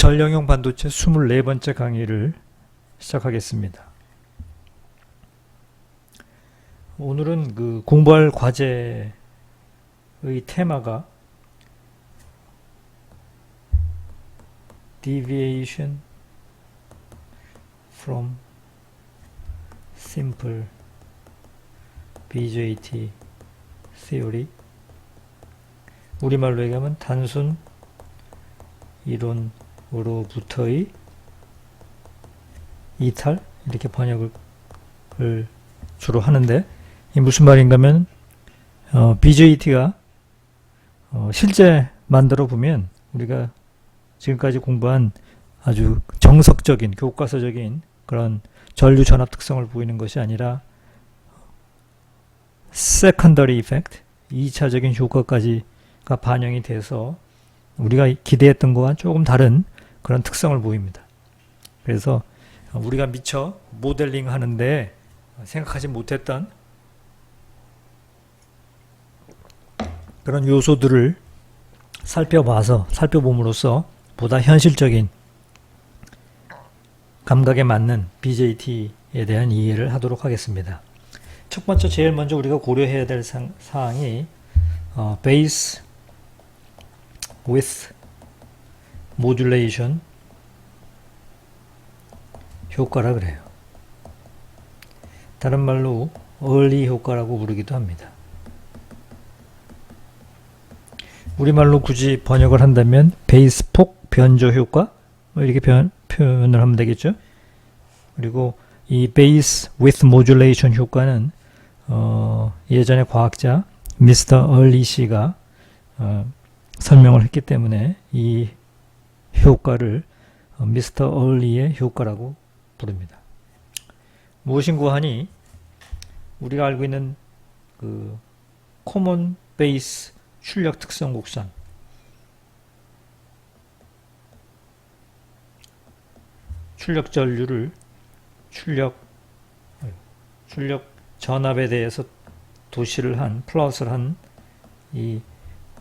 전력용 반도체 24번째 강의를 시작하겠습니다. 오늘은 공부할 과제의 테마가 Deviation from Simple BJT Theory, 우리말로 얘기하면 단순 이론으로부터의 이탈, 이렇게 번역을 주로 하는데, 이 무슨 말인가 하면 BJT가 실제 만들어 보면 우리가 지금까지 공부한 아주 정석적인 교과서적인 그런 전류 전압 특성을 보이는 것이 아니라 secondary effect, 2차적인 효과까지가 반영이 돼서 우리가 기대했던 것과 조금 다른 그런 특성을 보입니다. 그래서 우리가 미처 모델링 하는데 생각하지 못했던 그런 요소들을 살펴봄으로써 보다 현실적인 감각에 맞는 BJT에 대한 이해를 하도록 하겠습니다. 첫 번째, 제일 먼저 우리가 고려해야 될 사항이 Base with Modulation 효과라 그래요. 다른 말로 early 효과라고 부르기도 합니다. 우리말로 굳이 번역을 한다면 베이스 폭 변조 효과, 이렇게 표현을 하면 되겠죠. 그리고 이 베이스 with modulation 효과는 예전에 과학자 미스터 얼리 씨가 설명을 했기 때문에 이 효과를 미스터 얼리의 효과라고 부릅니다. 무엇인고 하니, 우리가 알고 있는 common base 출력 특성 곡선, 출력 전류를 출력 전압에 대해서 도시를 한, 플러스를 한 이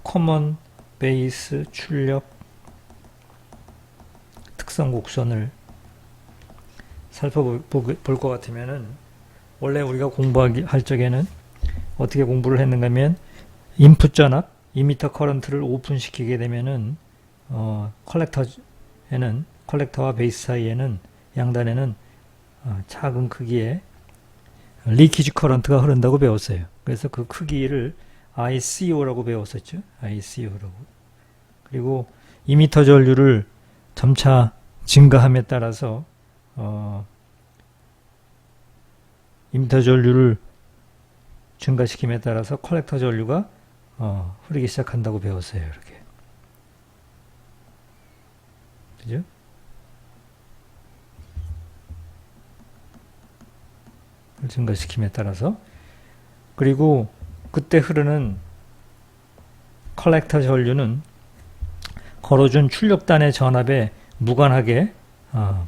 커먼 베이스 출력 특성 곡선을 살펴볼 것 같으면은, 원래 우리가 공부할 적에는 어떻게 공부를 했는가 하면, 인풋 전압, 이미터 커런트를 오픈시키게 되면은 컬렉터와 베이스 사이에는, 양단에는 작은 크기의 리키지 커런트가 흐른다고 배웠어요. 그래서 그 크기를 ICO라고 배웠었죠. ICO라고. 그리고 이미터 전류를 점차 증가함에 따라서 이미터 전류를 증가시킴에 따라서 컬렉터 전류가 흐르기 시작한다고 배웠어요. 이렇게. 그죠? 증가시킴에 따라서. 그리고 그때 흐르는 컬렉터 전류는 걸어준 출력단의 전압에 무관하게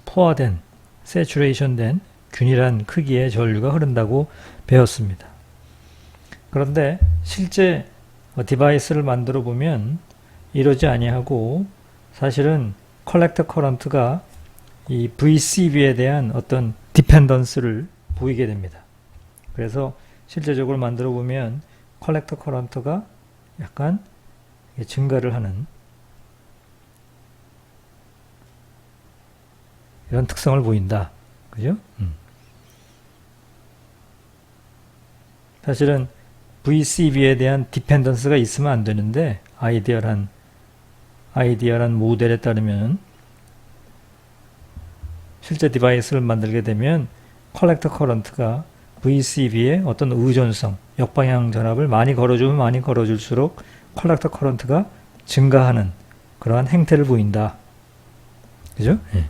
포화된, 세츄레이션 된 균일한 크기의 전류가 흐른다고 배웠습니다. 그런데 실제 디바이스를 만들어 보면 이러지 아니하고, 사실은 컬렉터 커런트가 이 VCB에 대한 어떤 디펜던스를 보이게 됩니다. 그래서 실제적으로 만들어 보면 컬렉터 커런트가 약간 증가를 하는 이런 특성을 보인다. 그죠? 사실은 VCB에 대한 디펜던스가 있으면 안 되는데, 아이디얼한 모델에 따르면 실제 디바이스를 만들게 되면 컬렉터 커런트가 VCB의 어떤 의존성, 역방향 전압을 많이 걸어주면 많이 걸어줄수록 컬렉터 커런트가 증가하는 그러한 행태를 보인다. 그죠? 네.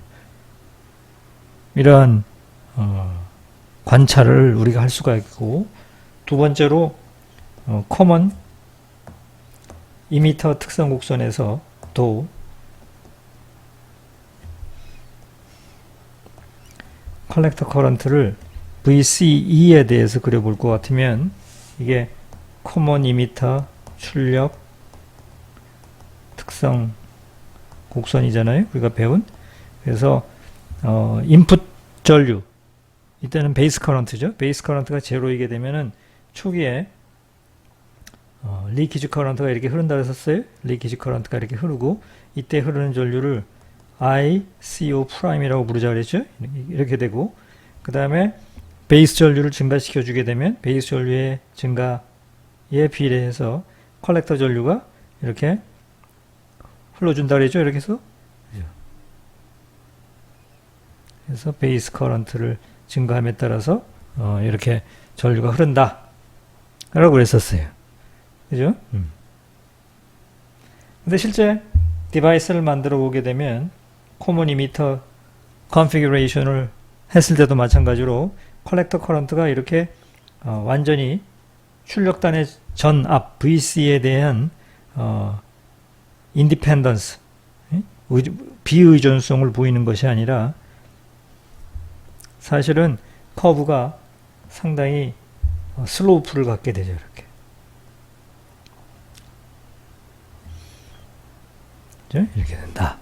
이러한 관찰을 우리가 할 수가 있고, 두 번째로 커먼 이미터 특성 곡선에서 또 컬렉터 커런트를 VCE에 대해서 그려볼 것 같으면, 이게 커먼 이미터 출력 특성 곡선이잖아요. 우리가 배운. 그래서 인풋 전류 이때는 베이스 커런트죠. 베이스 커런트가 제로이게 되면은 초기에 리키지 커런트가 이렇게 흐른다 그랬었어요. 리키지 커런트가 이렇게 흐르고 이때 흐르는 전류를 ICO 프라임이라고 부르자 그랬죠. 이렇게 되고 그 다음에 베이스 전류를 증가시켜 주게 되면 베이스 전류의 증가에 비례해서 컬렉터 전류가 이렇게 흘러준다 그랬죠. 이렇게 해서 그래서 베이스 커런트를 증가함에 따라서 이렇게 전류가 흐른다 라고 그랬었어요. 그죠? 근데 실제 디바이스를 만들어 보게 되면 코먼 이미터 컨피규레이션을 했을 때도 마찬가지로 컬렉터 커런트가 이렇게 완전히 출력단의 전압 VC에 대한 인디펜던스 비의존성을 보이는 것이 아니라 사실은 커브가 상당히 슬로우프를 갖게 되죠. 이렇게 이렇게 된다.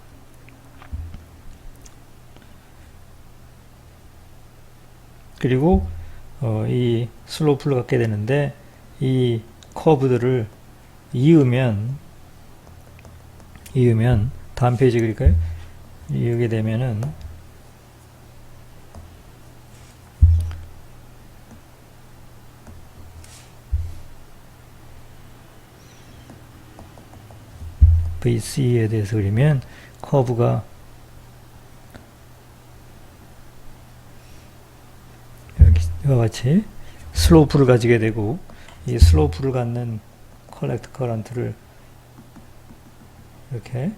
그리고 이 슬로프를 갖게 되는데 이 커브들을 이으면 다음 페이지 그릴까요? 이으게 되면은 VC에 대해서 그리면 커브가 이와 같이 슬로프를 가지게 되고 이 슬로프를 갖는 컬렉터 커런트를 이렇게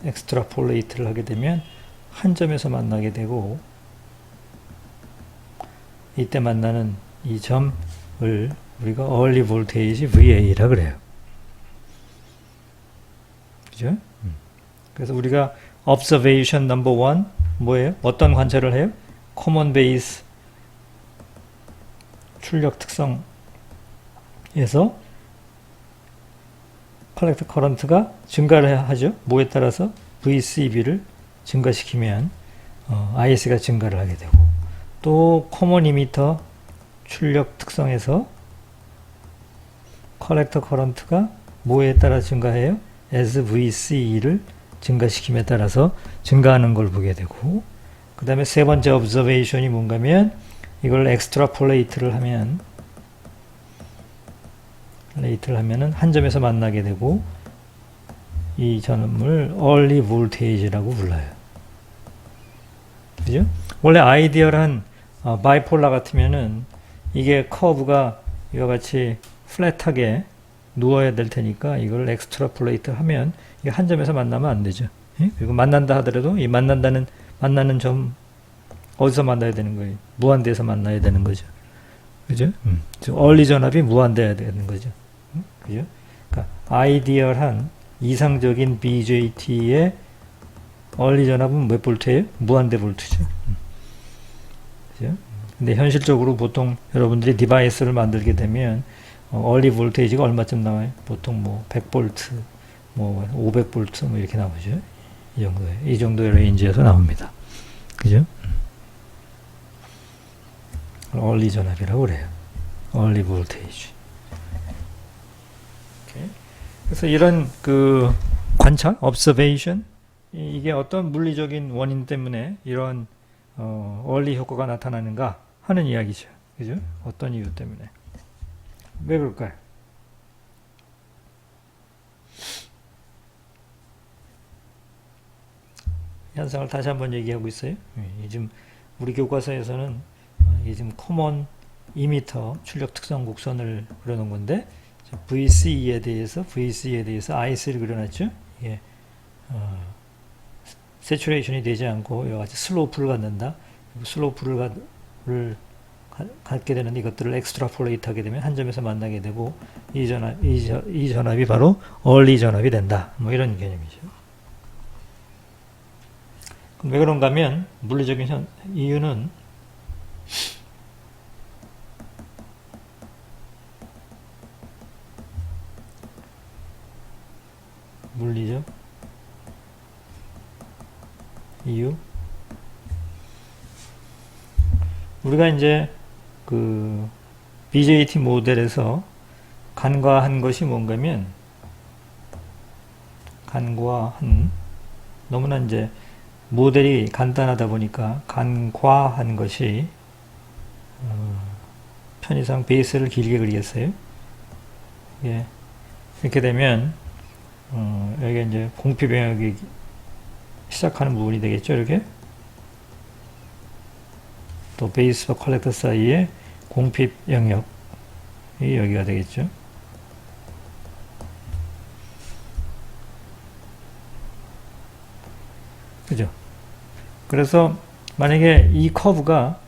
엑스트라폴레이트를 하게 되면 한 점에서 만나게 되고 이때 만나는 이 점을 우리가 early voltage VA라 그래요. 그죠? 그래서 우리가 observation number one 뭐예요? 어떤 관찰을 해요? common base 출력 특성에서 컬렉터 커런트가 증가를 하죠. 뭐에 따라서 VCB를 증가시키면 IS가 증가를 하게 되고 또 common emitter 출력 특성에서 컬렉터 커런트가 뭐에 따라 증가해요? as VCE를 증가시킴에 따라서 증가하는 걸 보게 되고 그 다음에 세 번째 observation이 뭔가면 이걸 extrapolate를 하면 하면은 한 점에서 만나게 되고 이 점을 early voltage라고 불러요. 그죠? 원래 아이디얼한 바이폴라 같으면은 이게 커브가 이와 같이 플랫하게 누워야 될 테니까 이걸 엑스트라폴레이트 하면 이게 한 점에서 만나면 안 되죠. 예? 그리고 만난다 하더라도 이 만나는 점 어디서 만나야 되는 거예요? 무한대에서 만나야 되는 거죠. 그죠? 얼리 전압이 무한대야 되는 거죠. 그죠? 그러니까 아이디얼한 이상적인 BJT의 얼리 전압은 몇 볼트예요? 무한대 볼트죠. 그죠? 근데 현실적으로 보통 여러분들이 디바이스를 만들게 되면 얼리 볼테이지가 얼마쯤 나와요? 보통 뭐 100볼트, 뭐 500볼트 뭐 이렇게 나오죠. 이 정도의 레인지에서 나옵니다. 그죠? 얼리 전압이라고 그래요. 얼리 볼테이지. 그래서 이런 그 관찰, observation 이게 어떤 물리적인 원인 때문에 이런 얼리 효과가 나타나는가 하는 이야기죠. 그죠? 어떤 이유 때문에. 왜 그럴까요? 현상을 다시 한번 얘기하고 있어요. 지금 우리 교과서에서는 이게 지금 커먼 이미터 출력 특성 곡선을 그려놓은 건데 VC에 대해서 IC를 그려놨죠. 이게 세츄레이션이 되지 않고 여러 가지 슬로프를 갖는다. 슬로프를 갖게 되는 이것들을 엑스트라폴레이트 하게 되면 한 점에서 만나게 되고 이 전압이 바로 얼리 전압이 된다. 뭐 이런 개념이죠. 그럼 왜 그런가 하면 물리적인 이유는 물리죠. 이유. 우리가 이제 그 BJT 모델에서 간과한 것이 뭔가면, 간과한, 너무나 이제 모델이 간단하다 보니까 간과한 것이, 편의상 베이스를 길게 그리겠어요. 예. 이렇게 되면 여기 이제 공피 병역이 시작하는 부분이 되겠죠. 이렇게 또 베이스와 컬렉터 사이에 공피 영역이 여기가 되겠죠. 그죠? 그래서 만약에 이 커브가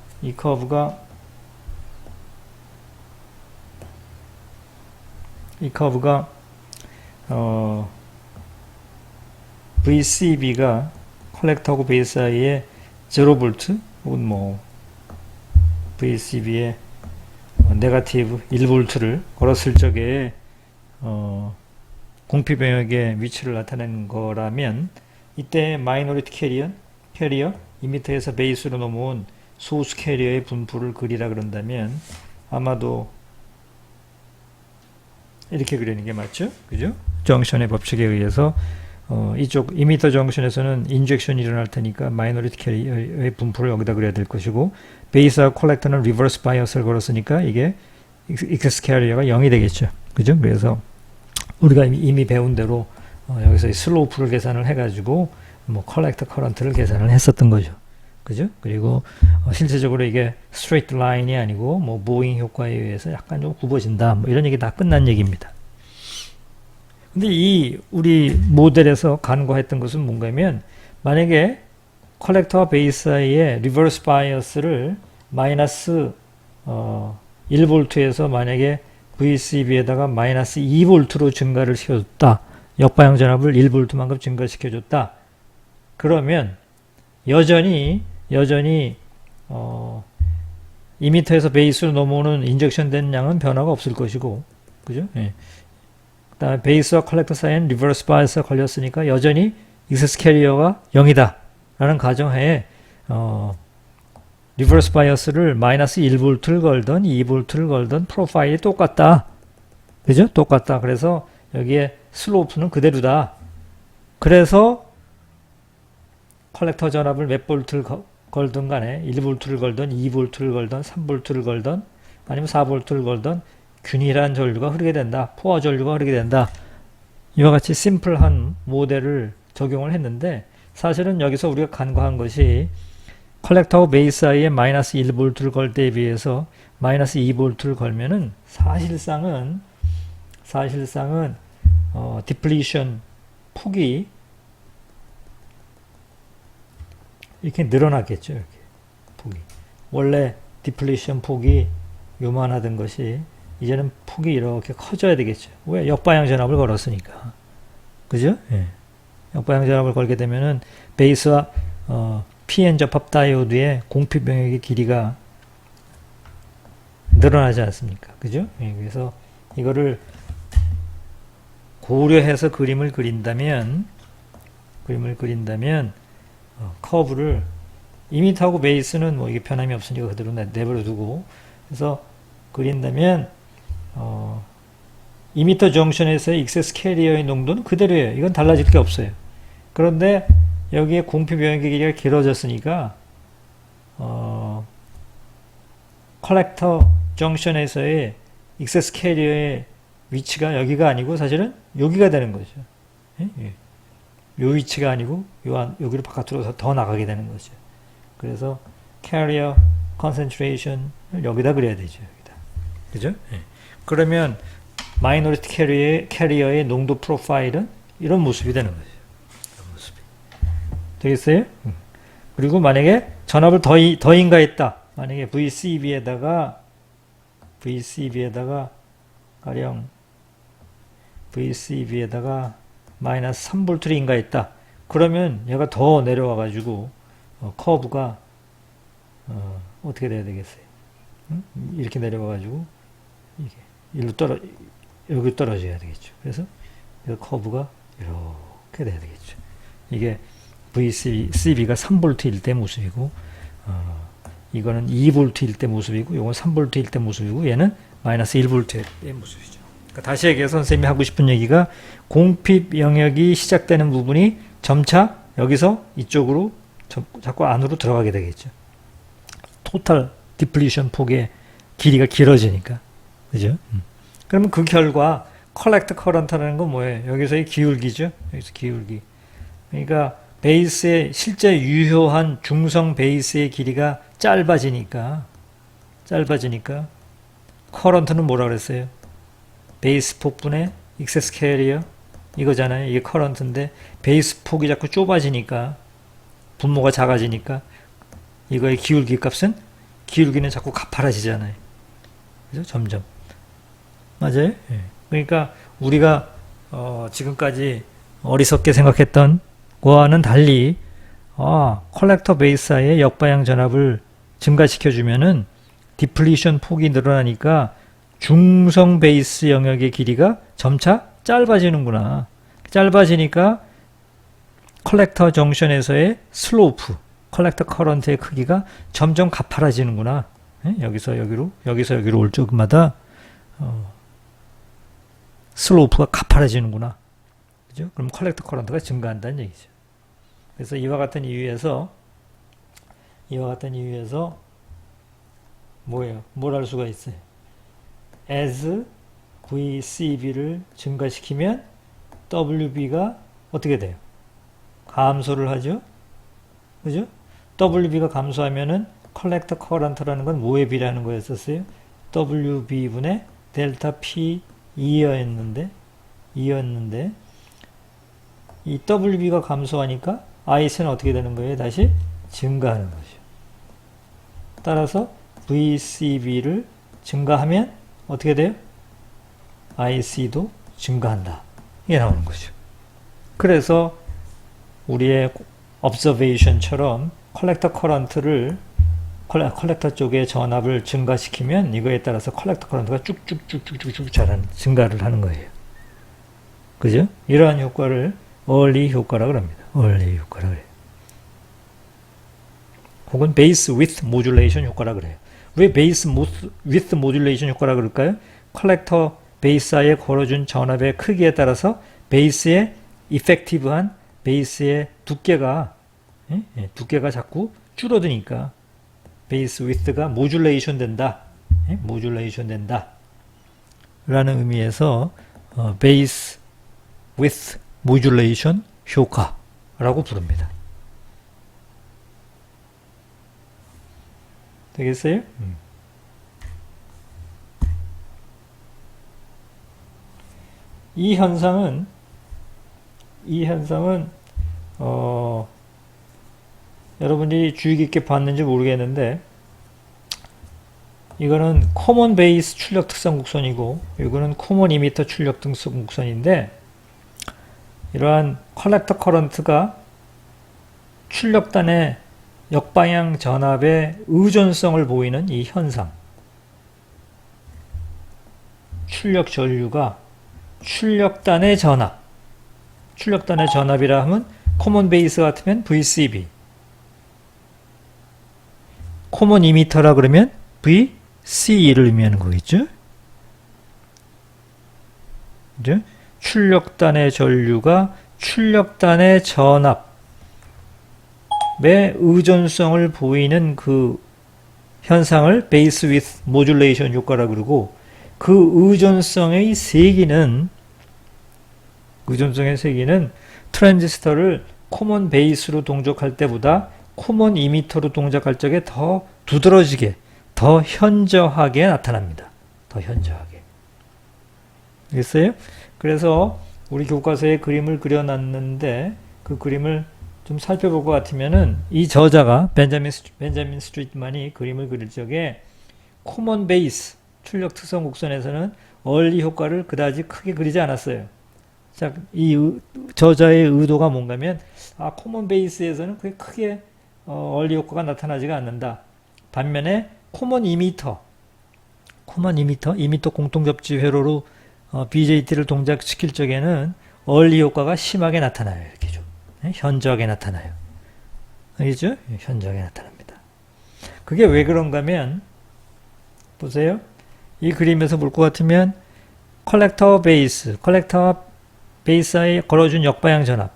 VCB가 컬렉터하고 베이스 사이에 0V 혹은 뭐 VCB에 네거티브 1V를 걸었을 적에 공피 병역의 위치를 나타내는 거라면, 이때 마이너리티 캐리어 2m에서 베이스로 넘어온 소수 캐리어의 분포를 그리라 그런다면 아마도 이렇게 그리는 게 맞죠? 그죠? 정션의 법칙에 의해서 이쪽 2m 정션에서는 인젝션이 일어날 테니까 마이너리티 캐리어의 분포를 여기다 그려야 될 것이고, 베이스와 콜렉터는 리버스 바이어스를 걸었으니까 이게 익세스 캐리어가 0이 되겠죠. 그죠? 그래서 우리가 이미 배운 대로 여기서 슬로프를 계산을 해가지고 뭐 컬렉터 커런트를 계산을 했었던 거죠. 그죠? 그리고 실제적으로 이게 스트레이트 라인이 아니고 뭐 보잉 효과에 의해서 약간 좀 굽어진다, 뭐 이런 얘기 다 끝난 얘기입니다. 근데 이 우리 모델에서 간과했던 것은 뭔가면, 만약에 컬렉터와 베이스 사이에 리버스 바이어스를 마이너스 1V에서 만약에 VCB에다가 마이너스 2V로 증가를 시켜줬다, 역방향 전압을 1V만큼 증가시켜줬다, 그러면 여전히 2m에서 베이스로 넘어오는 인젝션 된 양은 변화가 없을 것이고, 그죠? 예. 그 다음에 베이스와 컬렉터 사이엔 리버스 바이어스가 걸렸으니까 여전히 익세스 캐리어가 0이다 라는 가정하에 리버스 바이어스를 마이너스 1V를 걸던 2V를 걸던 프로파일이 똑같다. 그죠? 똑같다. 그래서 여기에 슬로프는 그대로다. 그래서 컬렉터 전압을 몇 볼트를 걸든 간에 1V를 걸든 2V를 걸든 3V를 걸든 아니면 4V를 걸든 균일한 전류가 흐르게 된다. 포화 전류가 흐르게 된다. 이와 같이 심플한 모델을 적용을 했는데, 사실은 여기서 우리가 간과한 것이 컬렉터하고 베이스 사이에 마이너스 1V를 걸 때에 비해서 마이너스 2V를 걸면은 사실상은 디플리션 폭이 이렇게 늘어났겠죠. 이렇게 폭이. 원래 디플리션 폭이 요만하던 것이 이제는 폭이 이렇게 커져야 되겠죠. 왜? 역방향 전압을 걸었으니까. 그죠? 예. 역방향 전압을 걸게 되면은 베이스와 PN 접합 다이오드의 공피 병역의 길이가 늘어나지 않습니까? 그죠? 예. 그래서 이거를 고려해서 그림을 그린다면 커브를 2m하고 베이스는 뭐 이게 변함이 없으니까 그대로 내버려 두고, 그래서 그린다면 2m 정션에서의 익세스 캐리어의 농도는 그대로예요. 이건 달라질 게 없어요. 그런데 여기에 공피 병역의 길이가 길어졌으니까 컬렉터 정션에서의 익세스 캐리어의 위치가 여기가 아니고 사실은 여기가 되는 거죠. 예? 요 위치가 아니고 여기로 바깥으로 더 나가게 되는 거죠. 그래서 캐리어 컨센트레이션을 여기다 그려야 되죠. 여기다. 그죠? 예. 그러면 마이너리티 캐리어의 농도 프로파일은 이런 모습이 되는 거죠. 이런 모습이. 되겠어요? 그리고 만약에 전압을 더 인가했다. 만약에 VCB에다가 가령 VCB에다가 마이너스 3V를 인가했다. 그러면 얘가 더 내려와 가지고 커브가 어떻게 돼야 되겠어요? 이렇게 내려와 가지고 이게 여기 떨어져야 되겠죠. 그래서 커브가 이렇게 돼야 되겠죠. 이게 VCB가 3V일 때 모습이고, 이거는 2V일 때 모습이고, 이건 3V일 때 모습이고, 얘는 마이너스 1V일 때 모습이죠. 그러니까 다시 얘기해서 선생님이 하고 싶은 얘기가 공핍 영역이 시작되는 부분이 점차 여기서 이쪽으로 자꾸 안으로 들어가게 되겠죠. 토탈 디플리션 폭의 길이가 길어지니까. 그죠? 그러면 그 결과 컬렉터 커런트라는 건 뭐예요? 여기서의 기울기죠. 여기서 기울기. 그러니까 베이스의 실제 유효한 중성 베이스의 길이가 짧아지니까 커런트는 뭐라 그랬어요? 베이스 폭분의 익세스 캐리어 이거잖아요. 이게 커런트인데 베이스 폭이 자꾸 좁아지니까 분모가 작아지니까 이거의 기울기 값은 기울기는 자꾸 가파라지잖아요. 그죠? 점점. 맞아요? 예. 그러니까 우리가 지금까지 어리석게 생각했던 거와는 달리 컬렉터 베이스의 역방향 전압을 증가시켜주면은 디플리션 폭이 늘어나니까 중성 베이스 영역의 길이가 점차 짧아지는구나. 짧아지니까 컬렉터 정션에서의 슬로프, 컬렉터 커런트의 크기가 점점 가파라지는구나. 여기서 여기로 올 적마다 슬로프가 가파라지는구나. 그죠? 그럼 컬렉터 커런트가 증가한다는 얘기죠. 그래서 이와 같은 이유에서 뭐예요? 뭘 할 수가 있어요? as VCB를 증가시키면 WB가 어떻게 돼요? 감소를 하죠? 그죠? WB가 감소하면은 컬렉터 커런트라는 건 뭐에 비례하는 거였었어요? WB분의 델타 P2였는데 이 WB가 감소하니까 IC는 어떻게 되는 거예요? 다시 증가하는 거죠. 따라서 VCB를 증가하면 어떻게 돼요? IC도 증가한다. 이게 나오는 거죠. 그래서 우리의 observation처럼 컬렉터 커런트를 컬렉터 쪽의 전압을 증가시키면 이거에 따라서 컬렉터 커런트가 쭉쭉쭉쭉쭉 증가를 하는 거예요. 그죠? 이러한 효과를 early 효과라고 합니다. early 효과라고 해요. 혹은 base width modulation 효과라고 그래요. 왜 base width modulation 효과라고 그럴까요? 컬렉터 베이스에 걸어준 전압의 크기에 따라서 베이스의 이펙티브한 베이스의 두께가 자꾸 줄어드니까 베이스 위드가 모듈레이션 된다. 모듈레이션 된다. 라는 의미에서 베이스 위드 모듈레이션 효과라고 부릅니다. 되겠어요? 이 현상은 여러분들이 주의 깊게 봤는지 모르겠는데 이거는 코먼 베이스 출력 특성 곡선이고 이거는 코먼 이미터 출력 특성 곡선인데 이러한 컬렉터 커런트가 출력단의 역방향 전압의 의존성을 보이는 이 현상, 출력 전류가 출력단의 전압이라 하면 코먼 베이스 같으면 VCB, 코먼 이미터라 그러면 VCE를 의미하는 거겠죠? 그죠? 출력단의 전류가 출력단의 전압의 의존성을 보이는 그 현상을 베이스 위드 모듈레이션 효과라고 그러고 그 의존성의 세기는 트랜지스터를 코먼 베이스로 동작할 때보다 코먼 이미터로 동작할 적에 더 두드러지게, 더 현저하게 나타납니다. 더 현저하게. 알겠어요? 그래서 우리 교과서에 그림을 그려놨는데 그 그림을 좀 살펴볼 것 같으면은 이 저자가 벤자민 스트리트만이 그림을 그릴 적에 코먼 베이스 출력 특성 곡선에서는 얼리 효과를 그다지 크게 그리지 않았어요. 자, 이 저자의 의도가 뭔가면 코먼 베이스에서는 그게 크게 얼리 효과가 나타나지가 않는다. 반면에 코먼 이미터 공통 접지 회로로 BJT를 동작시킬 적에는 얼리 효과가 심하게 나타나요. 이렇게 좀 현저하게 나타나요. 알겠죠? 현저하게 나타납니다. 그게 왜 그런가 하면 보세요. 이 그림에서 볼 것 같으면 컬렉터와 베이스 사이에 걸어준 역방향 전압,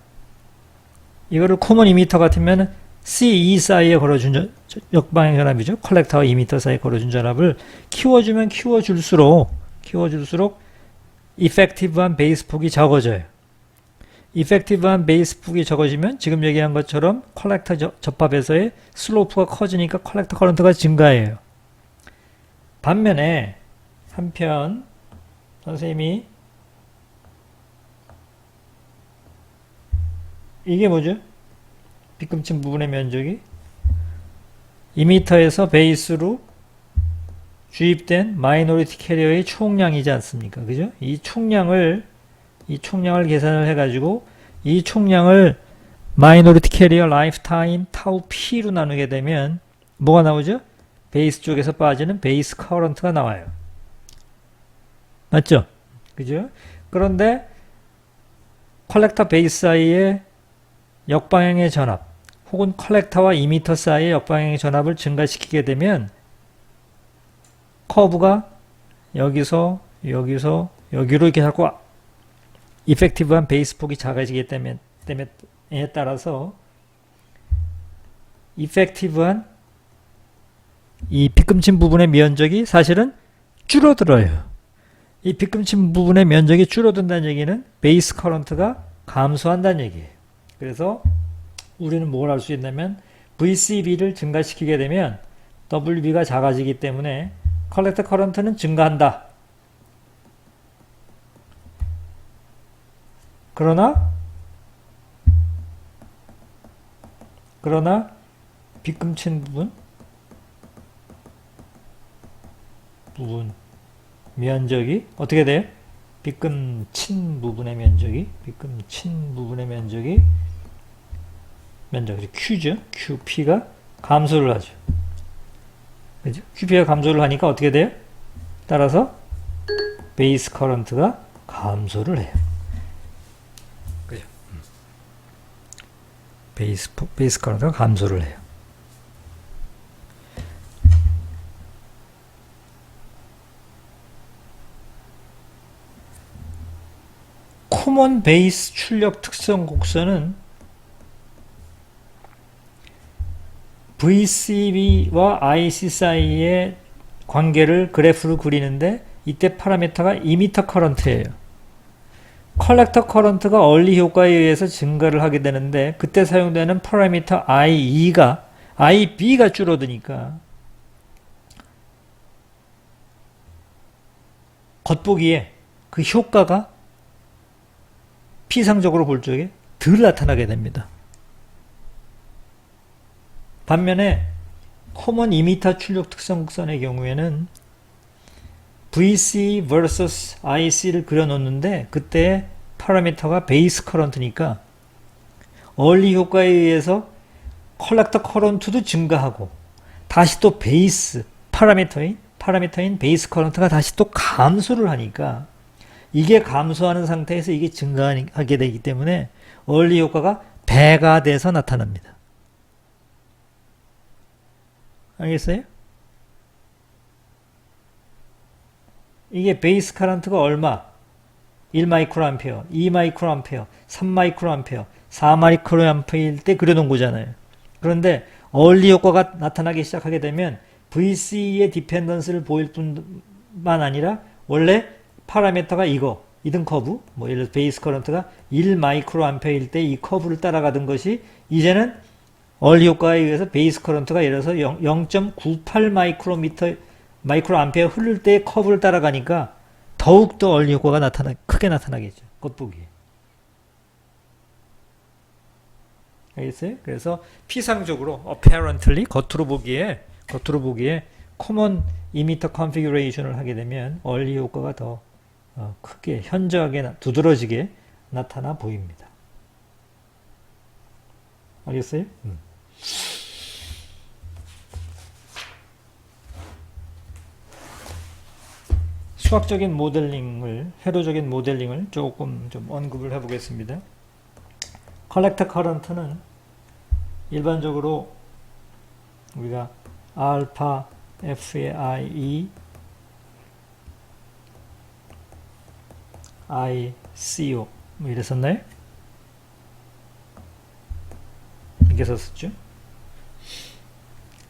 이거를 코먼 이미터 같으면 C2 사이에 걸어준 역방향 전압이죠. 컬렉터와 이미터 사이에 걸어준 전압을 키워주면 키워줄수록 이펙티브한 베이스 폭이 적어져요. 이펙티브한 베이스 폭이 적어지면 지금 얘기한 것처럼 컬렉터 접합에서의 슬로프가 커지니까 컬렉터 커런트가 증가해요. 반면에 한편 선생님이 이게 뭐죠? 빗금친 부분의 면적이 이미터에서 베이스로 주입된 마이너리티 캐리어의 총량이지 않습니까? 그죠? 이 총량을 계산을 해가지고 이 총량을 마이너리티 캐리어 라이프타임 타우 P로 나누게 되면 뭐가 나오죠? 베이스 쪽에서 빠지는 베이스 커런트가 나와요. 맞죠? 그죠? 그런데 컬렉터 베이스 사이의 역방향의 전압 혹은 컬렉터와 이미터 사이의 역방향의 전압을 증가시키게 되면 커브가 여기서 여기로 이렇게 자꾸 이펙티브한 베이스 폭이 작아지기 때문에 따라서 이펙티브한 이 빗금친 부분의 면적이 사실은 줄어들어요. 이 빗금친 부분의 면적이 줄어든다는 얘기는 베이스 커런트가 감소한다는 얘기예요. 그래서 우리는 뭘 할 수 있냐면 VCB를 증가시키게 되면 WB가 작아지기 때문에 컬렉터 커런트는 증가한다. 그러나 빗금친 부분 면적이 어떻게 돼요? 빗금친 부분의 면적이 Q죠. QP가 감소를 하죠. 그죠? QP가 감소를 하니까 어떻게 돼요? 따라서 베이스 커런트가 감소를 해요. 그죠? 베이스 커런트가 감소를 해요. 코먼 베이스 출력 특성 곡선은 VCB와 IC 사이의 관계를 그래프로 그리는데 이때 파라미터가 이미터 커런트예요. 컬렉터 커런트가 얼리 효과에 의해서 증가를 하게 되는데 그때 사용되는 파라미터 IB가 줄어드니까 겉보기에 그 효과가 피상적으로 볼 적에 덜 나타나게 됩니다. 반면에 코먼 이미터 출력 특성 곡선의 경우에는 VC vs IC를 그려놓는데 그때 파라미터가 베이스 커런트니까 얼리 효과에 의해서 컬렉터 커런트도 증가하고 다시 또 베이스 파라미터인 베이스 커런트가 다시 또 감소를 하니까 이게 감소하는 상태에서 이게 증가하게 되기 때문에 얼리 효과가 배가 돼서 나타납니다. 알겠어요? 이게 베이스 커런트가 얼마? 1마이크로암페어, 2마이크로암페어, 3마이크로암페어, 4마이크로암페어일 때 그려놓은 거잖아요. 그런데 얼리 효과가 나타나기 시작하게 되면 VC의 디펜던스를 보일 뿐만 아니라 원래 파라미터가 이등 커브, 뭐 예를 들어 베이스 커런트가 1마이크로암페어일 때 이 커브를 따라가던 것이 이제는 얼리 효과에 의해서 베이스 커런트가 예를 들어서 0.98 마이크로암페어 흐를 때 커브를 따라가니까 더욱더 얼리 효과가 크게 나타나겠죠. 겉보기에. 알겠어요? 그래서 피상적으로 apparently 겉으로 보기에 common emitter configuration을 하게 되면 얼리 효과가 더 크게 현저하게 두드러지게 나타나 보입니다. 알겠어요? 수학적인 모델링을, 회로적인 모델링을 조금 좀 언급을 해보겠습니다. 컬렉터 커런트는 일반적으로 우리가 알파 F의 IE, ICO 뭐 이랬었나요? 이렇게 썼었죠.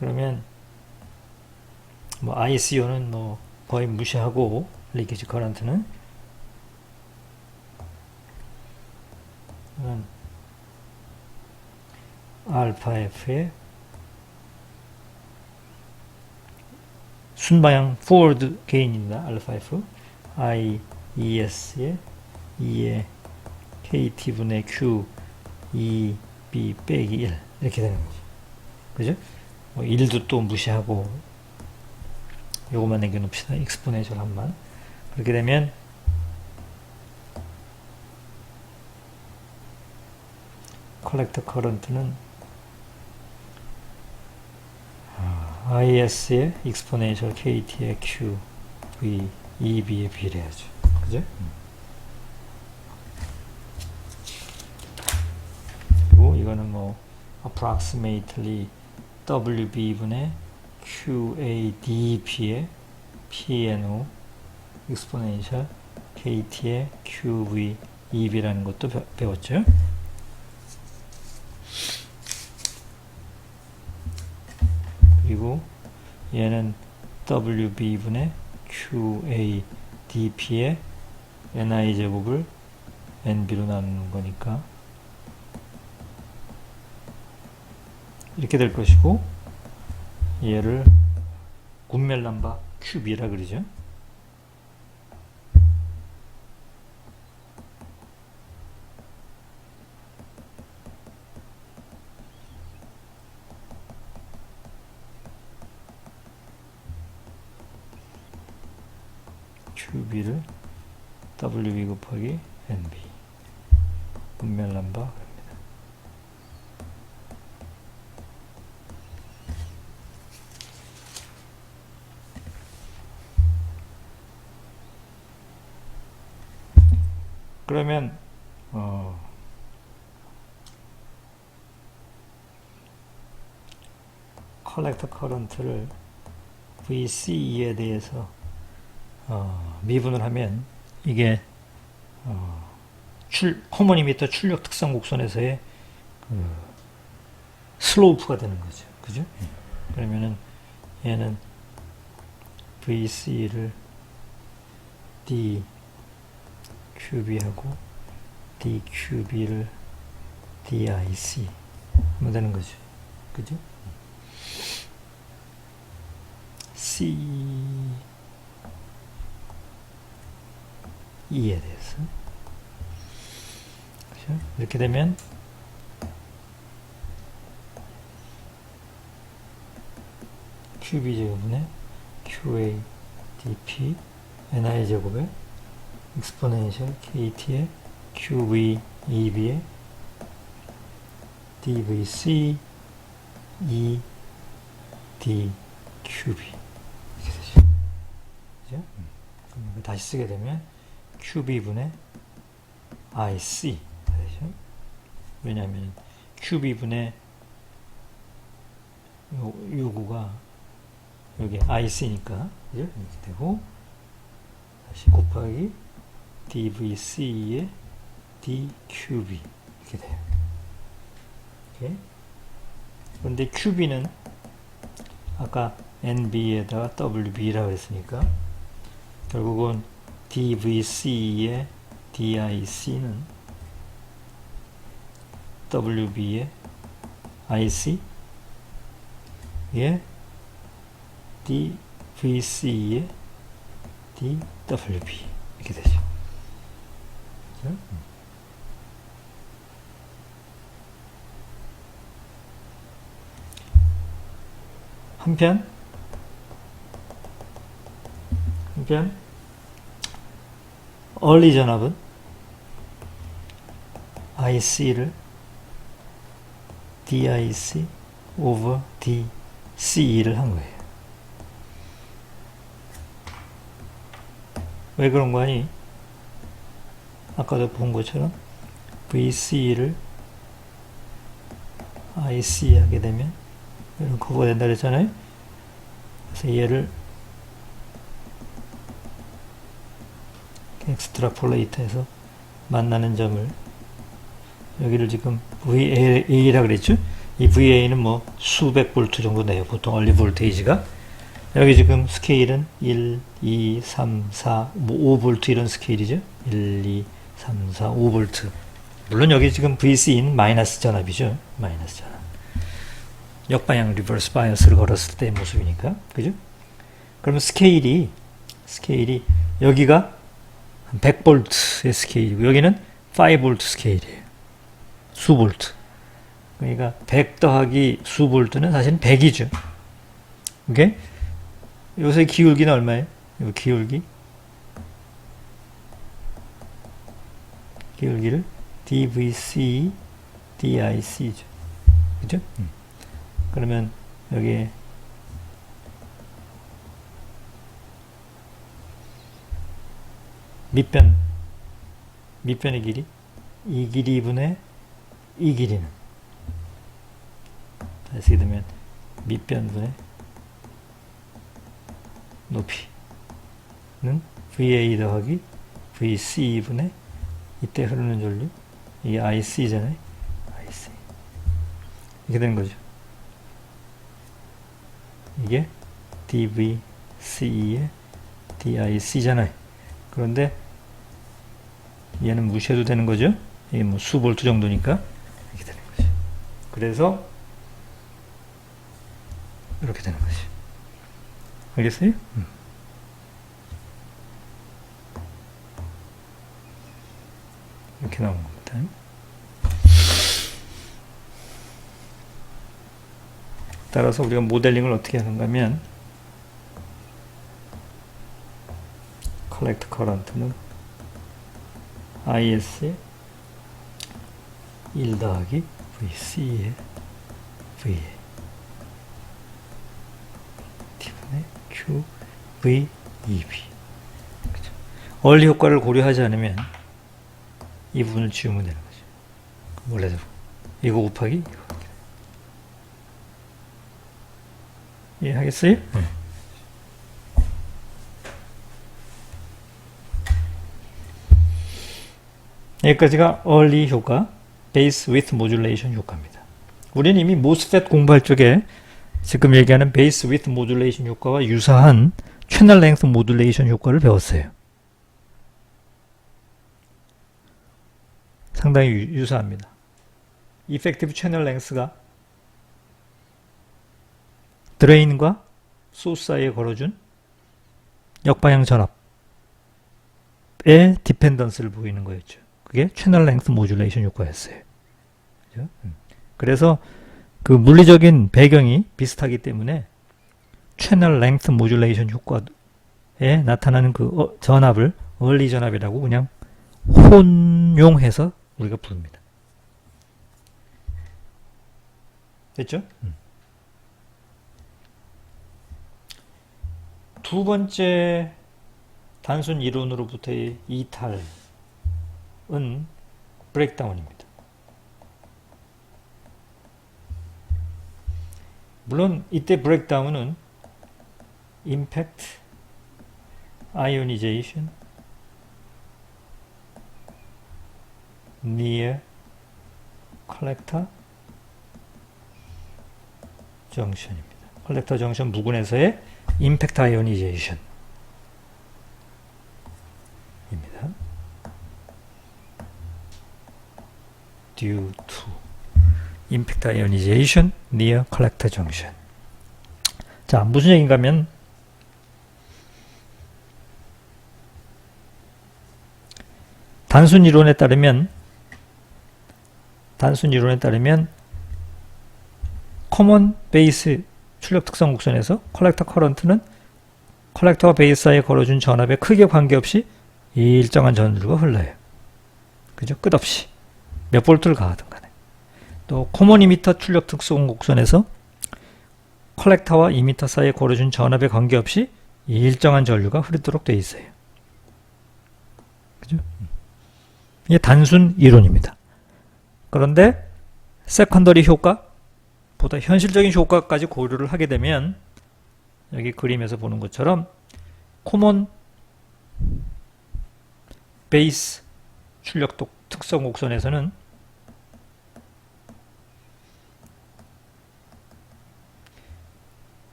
그러면 뭐 ICO는 뭐 거의 무시하고 리키지 커런트는 알파 F의 순방향 forward gain입니다. 알파 F IES의 2의 KT분의 Q 2B 빼기 1 이렇게 되는 거죠. 그죠? 뭐 1도 또 무시하고 요것만 남겨놓읍시다. 익스포네셜 한만. 그렇게 되면 컬렉터 커런트는 IS의 익스포네셜 KT의 Q, V, EB에 비례하죠. 그죠? 그리고 이거는 뭐 approximately WB분의 QADP의 PNO 익스포네셜 KT의 QV, EB라는 것도 배웠죠. 그리고 얘는 WB분의 QADP의 NI제곱을 NB로 나누는 거니까 이렇게 될 것이고 얘를 군멜남바 QB라 그러죠. QB를 WB 곱하기 NB 군멜남바 그러면 컬렉터 커런트를 VCE에 대해서 미분을 하면 이게 호모니미터 출력 특성 곡선에서의 슬로우프가 되는 거죠. 그죠? 그러면은 얘는 VC를 DQB하고 DQB를 DIC 하면 되는 거죠. 그죠? CE에 대해서. 그죠? 이렇게 되면 QB제곱분의 QADP NI제곱에 익스포넨셜 KT의 QV, EB의 DVC, E, D, QB 이렇게 되죠. 그죠? 그럼 다시 쓰게 되면 QB분의 IC 되죠. 왜냐하면 QB분의 요구가 여기 IC니까 그죠? 이렇게 되고 다시 곱하기 DVC의 DQB 이렇게 돼요. 오케이? 그런데 QB는 아까 NB에다가 WB라고 했으니까 결국은 DVC의 DIC는 WB의 IC의 DVC의 DWB 이렇게 되죠. 그렇죠? 한편 얼리 전압은 IC를 DIC over DCE를 한 거예요. 왜 그런 거 아니? 아까도 본 것처럼 VC를 IC 하게 되면 이런 커버가 된다 그랬잖아요. 그래서 얘를 엑스트라폴레이트해서 만나는 점을 여기를 지금 VA라 그랬죠? 이 VA는 뭐 수백 볼트 정도 돼요. 보통 얼리 볼테이지가. 여기 지금 스케일은 1, 2, 3, 4, 뭐 5볼트 이런 스케일이죠. 1, 2, 3, 4, 5볼트. 물론 여기 지금 VC는 마이너스 전압이죠. 마이너스 전압. 역방향 리버스 바이어스를 걸었을 때의 모습이니까. 그죠? 그러면 스케일이 여기가 100볼트의 스케일이고 여기는 5볼트 스케일이에요. 수볼트. 그러니까 100 더하기 수볼트는 사실 100이죠. 오케이? 요새 기울기는 얼마예요? 이 기울기를 DVC, DIC죠. 그죠? 그러면 여기에 밑변의 길이 이 길이분의 이 길이는 다시 되면 밑변분의 높이는 VA 더하기 VC분의 이때 흐르는 전류 이게 IC잖아요. IC 이렇게 되는 거죠. 이게 DVC의 DIC잖아요. 그런데 얘는 무시해도 되는 거죠. 이게 뭐 수볼트 정도니까 이렇게 되는 거죠. 그래서 이렇게 되는 거죠. 알겠어요? 이렇게 나오는 겁니다. 따라서 우리가 모델링을 어떻게 하는가 하면 컬렉터 커런트는 IS의 1 더하기 VC의 VA T분의 Q V EB. 그렇죠? 원리 효과를 고려하지 않으면 이 부분을 지우면 되는 거죠. 원래대로 이거 곱하기 이거. 이해하겠어요? 네. 여기까지가 early 효과, base width modulation 효과입니다. 우리는 이미 MOSFET 공부할 적에 지금 얘기하는 base width modulation 효과와 유사한 채널 랭스 모듈레이션 효과를 배웠어요. 상당히 유사합니다. 이펙티브 채널 랭스가 드레인과 소스 사이에 걸어준 역방향 전압의 디펜던스를 보이는 거였죠. 그게 채널 랭스 모듈레이션 효과였어요. 그죠? 그래서 그 물리적인 배경이 비슷하기 때문에 채널 랭스 모듈레이션 효과에 나타나는 그 전압을 얼리 전압이라고 그냥 혼용해서 우리가 부릅니다. 됐죠? 두 번째 단순 이론으로부터의 이탈은 브레이크다운입니다. 물론 이때 브레이크다운은 임팩트, 아이오니제이션, near collector junction입니다. 컬렉터 정션 부근에서의 임팩트 아이오니제이션 입니다. due to impact ionization near collector junction. 자, 무슨 얘기인가 하면 단순 이론에 따르면 커먼 베이스 출력 특성 곡선에서 컬렉터 커런트는 컬렉터와 베이스 사이에 걸어준 전압에 크게 관계없이 일정한 전류가 흘러요. 그죠? 끝없이 몇 볼트를 가하든 간에. 또 커먼 이미터 출력 특성 곡선에서 컬렉터와 이미터 사이에 걸어준 전압에 관계없이 일정한 전류가 흐르도록 되어 있어요. 그죠? 이게 단순 이론입니다. 그런데 세컨더리 효과보다 현실적인 효과까지 고려를 하게 되면 여기 그림에서 보는 것처럼 코먼 베이스 출력 특성 곡선에서는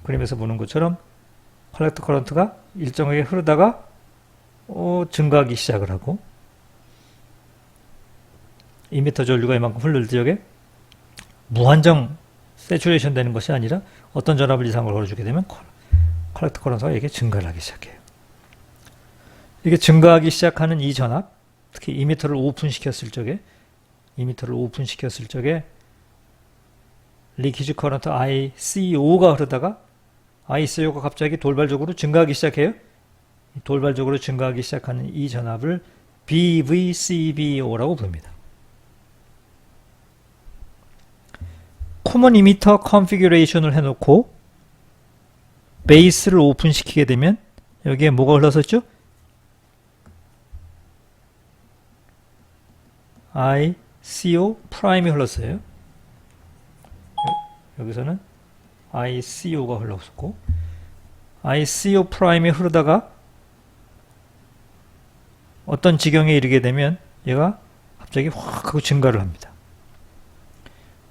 그림에서 보는 것처럼 컬렉터 커런트가 일정하게 흐르다가 증가하기 시작을 하고 이미터 전류가 이만큼 흐를 지역에 무한정 세츄레이션 되는 것이 아니라 어떤 전압을 이상을 걸어주게 되면 컬렉터 커런트가 이렇게 증가를 하기 시작해요. 이게 증가하기 시작하는 이 전압, 특히 이미터를 오픈시켰을 적에 리키지 커런트 ICO가 흐르다가 ICO가 갑자기 돌발적으로 증가하기 시작해요. 돌발적으로 증가하기 시작하는 이 전압을 BVCBO라고 부릅니다. 코먼 이미터 컨피규레이션을 해놓고 베이스를 오픈시키게 되면 여기에 뭐가 흘렀었죠? ICO 프라임이 흘렀어요. 여기서는 ICO가 흘렀었고 ICO 프라임이 흐르다가 어떤 지경에 이르게 되면 얘가 갑자기 확 하고 증가를 합니다.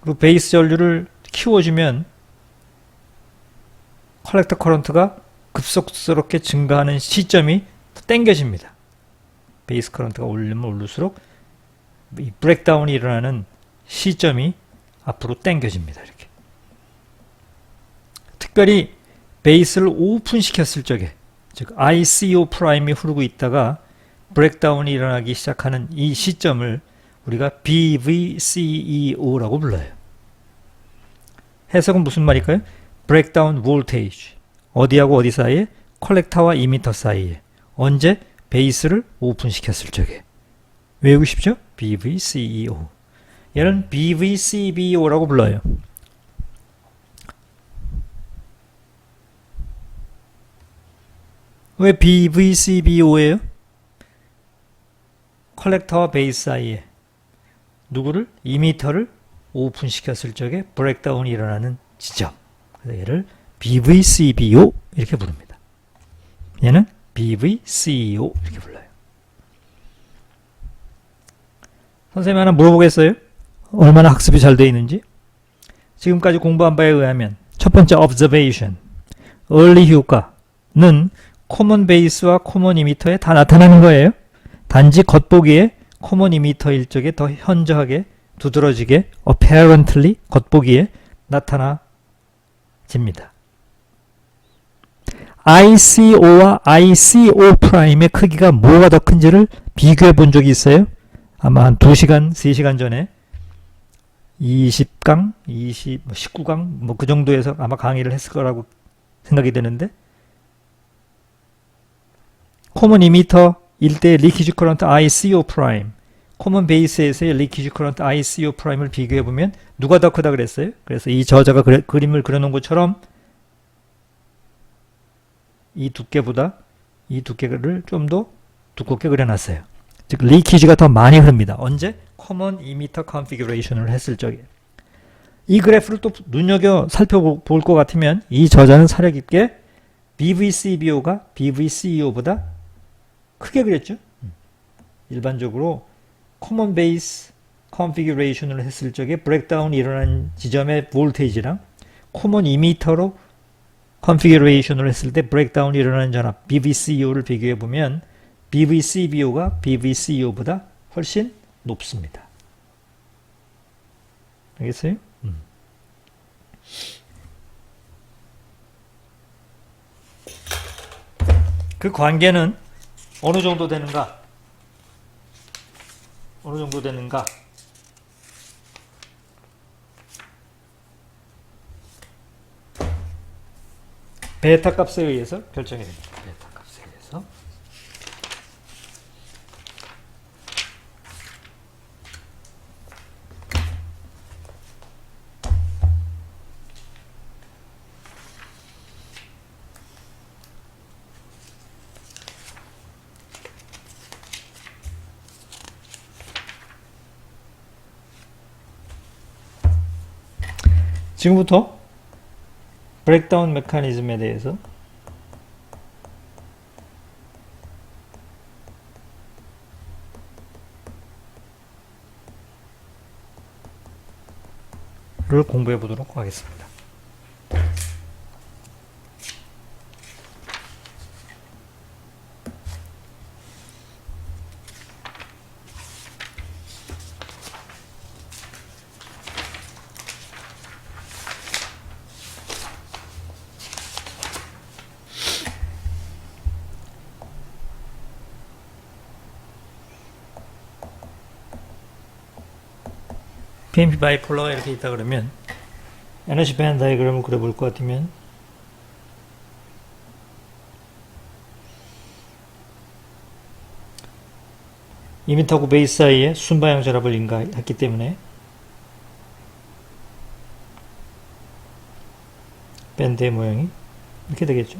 그리고 베이스 전류를 키워주면 컬렉터 커런트가 급속스럽게 증가하는 시점이 당겨집니다. 베이스 커런트가 올리면 올릴수록 이 브레이크다운이 일어나는 시점이 앞으로 당겨집니다. 이렇게. 특별히 베이스를 오픈시켰을 적에, 즉 ICO 프라임이 흐르고 있다가 브레이크다운이 일어나기 시작하는 이 시점을 우리가 BVCEO라고 불러요. 해석은 무슨 말일까요? 브레이크다운 볼테이지. 어디하고 어디 사이에? 컬렉터와 이미터 사이에. 언제? 베이스를 오픈시켰을 적에. 외우고 싶죠? BVCEO. 얘는 BVCBO라고 불러요. 왜 BVCBO예요? 컬렉터와 베이스 사이에 누구를? 이미터를 오픈시켰을 적에 브레이크다운이 일어나는 지점. 그래서 얘를 BVCBO 이렇게 부릅니다. 얘는 BVCEO 이렇게 불러요. 선생님 하나 물어보겠어요? 얼마나 학습이 잘 되어 있는지? 지금까지 공부한 바에 의하면 첫 번째 observation, early 효과는 코먼 베이스와 코먼 이미터에 다 나타나는 거예요. 단지 겉보기에 코먼 이미터일 적에 더 현저하게 두드러지게 apparently 겉보기에 나타나집니다. ICO와 ICO'의 크기가 뭐가 더 큰지를 비교해 본 적이 있어요? 아마 한 2시간, 3시간 전에 20강, 19강 뭐 그 정도에서 아마 강의를 했을 거라고 생각이 되는데 코먼 이미터일 때 리키지 커런트 ICO 프라임, 코먼 베이스에서의 리키지 커런트 ICO 프라임을 비교해 보면 누가 더 크다 그랬어요? 그래서 이 저자가 그림을 그려놓은 것처럼 이 두께를 좀 더 두껍게 그려놨어요. 즉 리키지가 더 많이 흐릅니다. 언제? 커먼 이미터 컨피규레이션을 했을 적에. 이 그래프를 또 눈여겨 살펴볼 것 같으면 이 저자는 사려 깊게 BVCBO가 BVCEO보다 크게 그렸죠. 일반적으로 커먼 베이스 컨피규레이션을 했을 적에 브레이크다운이 일어난 지점의 볼테이지랑 커먼 이미터로 컨피규레이션을 했을 때 브레이크다운이 일어나는 전압 BVCEO를 비교해 보면 BVCBO가 BVCEO보다 훨씬 높습니다. 알겠어요? 그 관계는 어느 정도 되는가? 어느 정도 되는가? 베타 값에 의해서 결정이 됩니다. 베타 값에 의해서. 지금부터 브레이크다운 메커니즘에 대해서 를 공부해 보도록 하겠습니다. PNP 바이폴러가 이렇게 있다 그러면 에너지 밴드 다이그램을 그려볼 것 같으면 이미터하고 베이스 사이에 순방향 전압을 인가했기 때문에 밴드의 모양이 이렇게 되겠죠.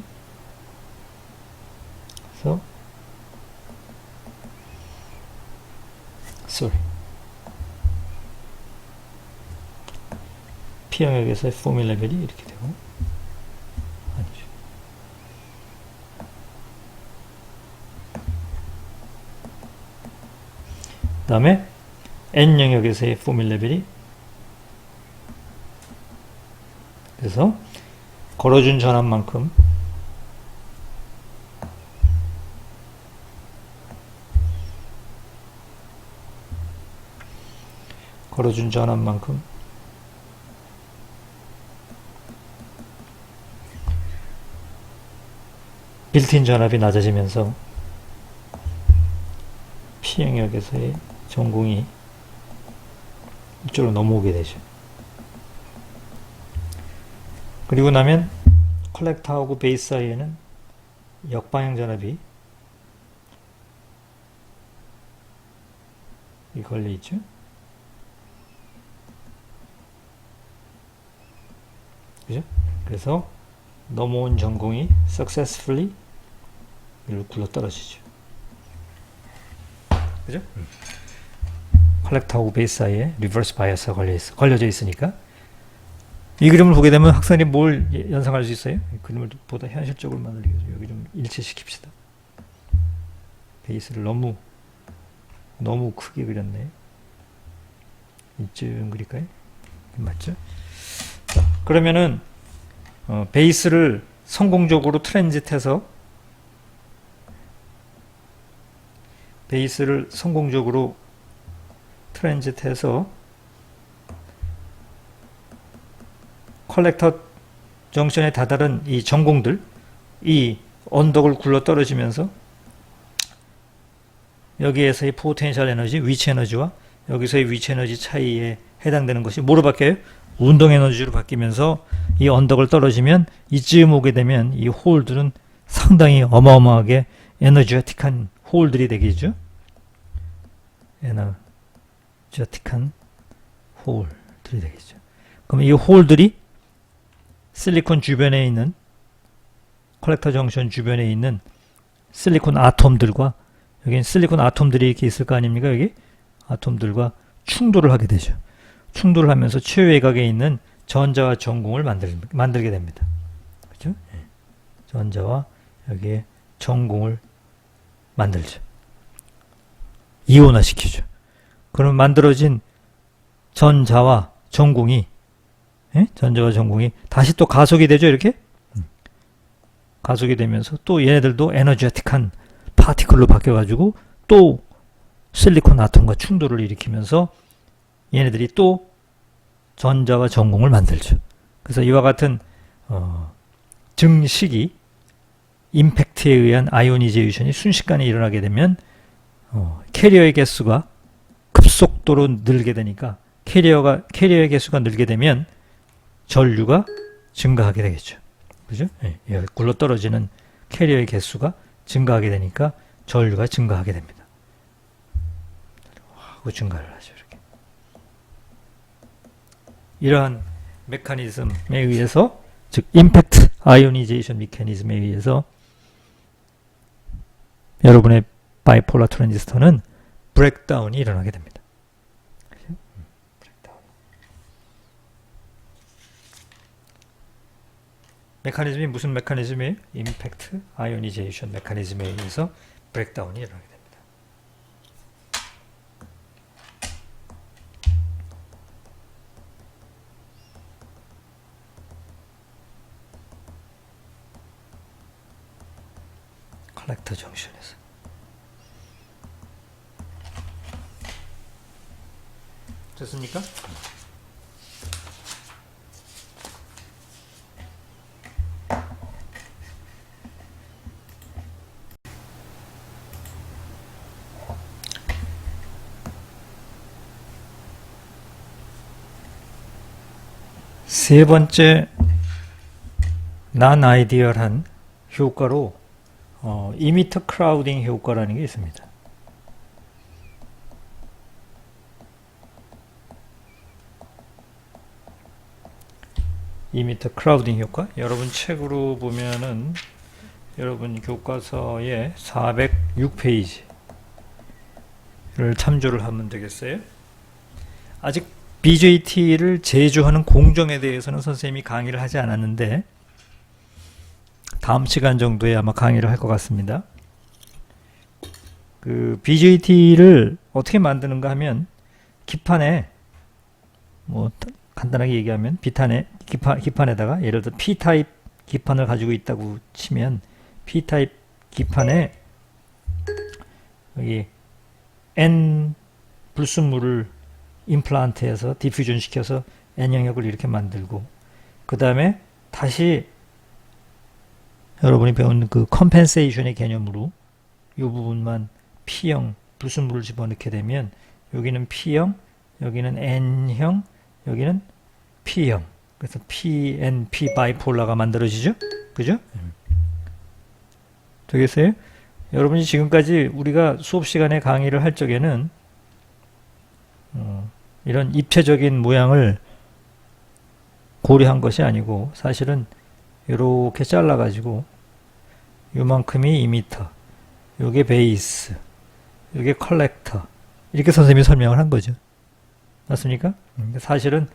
그래서 P영역에서의 포뮬 레벨이 이렇게 되고 아니죠. 그 다음에 N영역에서의 포뮬 레벨이 그래서 걸어준 전압만큼 빌트인 전압이 낮아지면서 P영역에서의 전공이 이쪽으로 넘어오게 되죠. 그리고 나면 컬렉터하고 베이스 사이에는 역방향 전압이 걸려 있죠. 그죠? 그래서 넘어온 전공이 successfully 이리로 굴러 떨어지죠. 그죠? 컬렉터하고 베이스 사이에 리버스 바이어스가 걸려져 있으니까 이 그림을 보게 되면 학생이 뭘 연상할 수 있어요? 이 그림을 보다 현실적으로 만들기 위해서 여기 좀 일치시킵시다. 베이스를 너무 크게 그렸네. 이쯤 그릴까요? 맞죠? 자, 그러면은 베이스를 성공적으로 트랜짓해서 컬렉터 정션에 다다른 이 전공들, 이 언덕을 굴러 떨어지면서 여기에서의 포텐셜 에너지, 위치 에너지와 여기서의 위치 에너지 차이에 해당되는 것이 뭐로 바뀌어요? 운동 에너지로 바뀌면서 이 언덕을 떨어지면 이쯤 오게 되면 이 홀들은 상당히 어마어마하게 에너지틱한 홀들이 되겠죠. 에너지틱한 홀들이 되겠죠. 그럼 이 홀들이 실리콘 주변에 있는 컬렉터 정션 주변에 있는 실리콘 아톰들과 여기는 실리콘 아톰들이 이렇게 있을 거 아닙니까? 여기 아톰들과 충돌을 하게 되죠. 충돌을 하면서 최외곽에 있는 전자와 전공을 만들게 됩니다. 그렇죠? 전자와 여기에 전공을 만들죠. 이온화시키죠. 그럼 만들어진 전자와 전공이 다시 또 가속이 되죠. 이렇게 가속이 되면서 또 얘네들도 에너지틱한 파티클로 바뀌어가지고 또 실리콘 아톰과 충돌을 일으키면서 얘네들이 또 전자와 전공을 만들죠. 그래서 이와 같은 증식이 임팩트에 의한 아이오니제이션이 순식간에 일어나게 되면 캐리어의 개수가 급속도로 늘게 되니까 캐리어의 개수가 늘게 되면 전류가 증가하게 되겠죠. 그죠? 예, 굴러떨어지는 캐리어의 개수가 증가하게 되니까 전류가 증가하게 됩니다. 하고 증가를 하죠. 이렇게. 이러한 메커니즘에 의해서, 즉 임팩트 아이오니제이션 메커니즘에 의해서 여러분의 바이폴라 트랜지스터는 브레이크다운이 일어나게 됩니다. 메커니즘이 무슨 메커니즘이에요? 임팩트 아이오니제이션 메커니즘에 의해서 브레이크다운이 일어나게 됩니다. 컬렉터 정션에서. 됐습니까? 세 번째 난 아이디얼한 효과로 이미터 크라우딩 효과라는 게 있습니다. 이미터 크라우딩 효과, 여러분 책으로 보면은 여러분 교과서의 406페이지를 참조를 하면 되겠어요. 아직 BJT를 제조하는 공정에 대해서는 선생님이 강의를 하지 않았는데 다음 시간 정도에 아마 강의를 할 것 같습니다. 그 BJT를 어떻게 만드는가 하면 기판에 뭐 간단하게 얘기하면 기판에다가 예를 들어 P타입 기판을 가지고 있다고 치면 P타입 기판에 여기 N 불순물을 임플란트해서 디퓨전 시켜서 N 영역을 이렇게 만들고 그 다음에 다시 여러분이 배운 그 컴펜세이션의 개념으로 이 부분만 P형 불순물을 집어넣게 되면 여기는 P형, 여기는 N형, 여기는 P형. 그래서 PNP 바이폴라가 만들어지죠? 그죠? 되겠어요? 여러분이 지금까지 우리가 수업 시간에 강의를 할 적에는 이런 입체적인 모양을 고려한 것이 아니고 사실은 이렇게 잘라가지고 요만큼이 이미터, 요게 베이스, 요게 컬렉터 이렇게 선생님이 설명을 한 거죠. 맞습니까? 사실은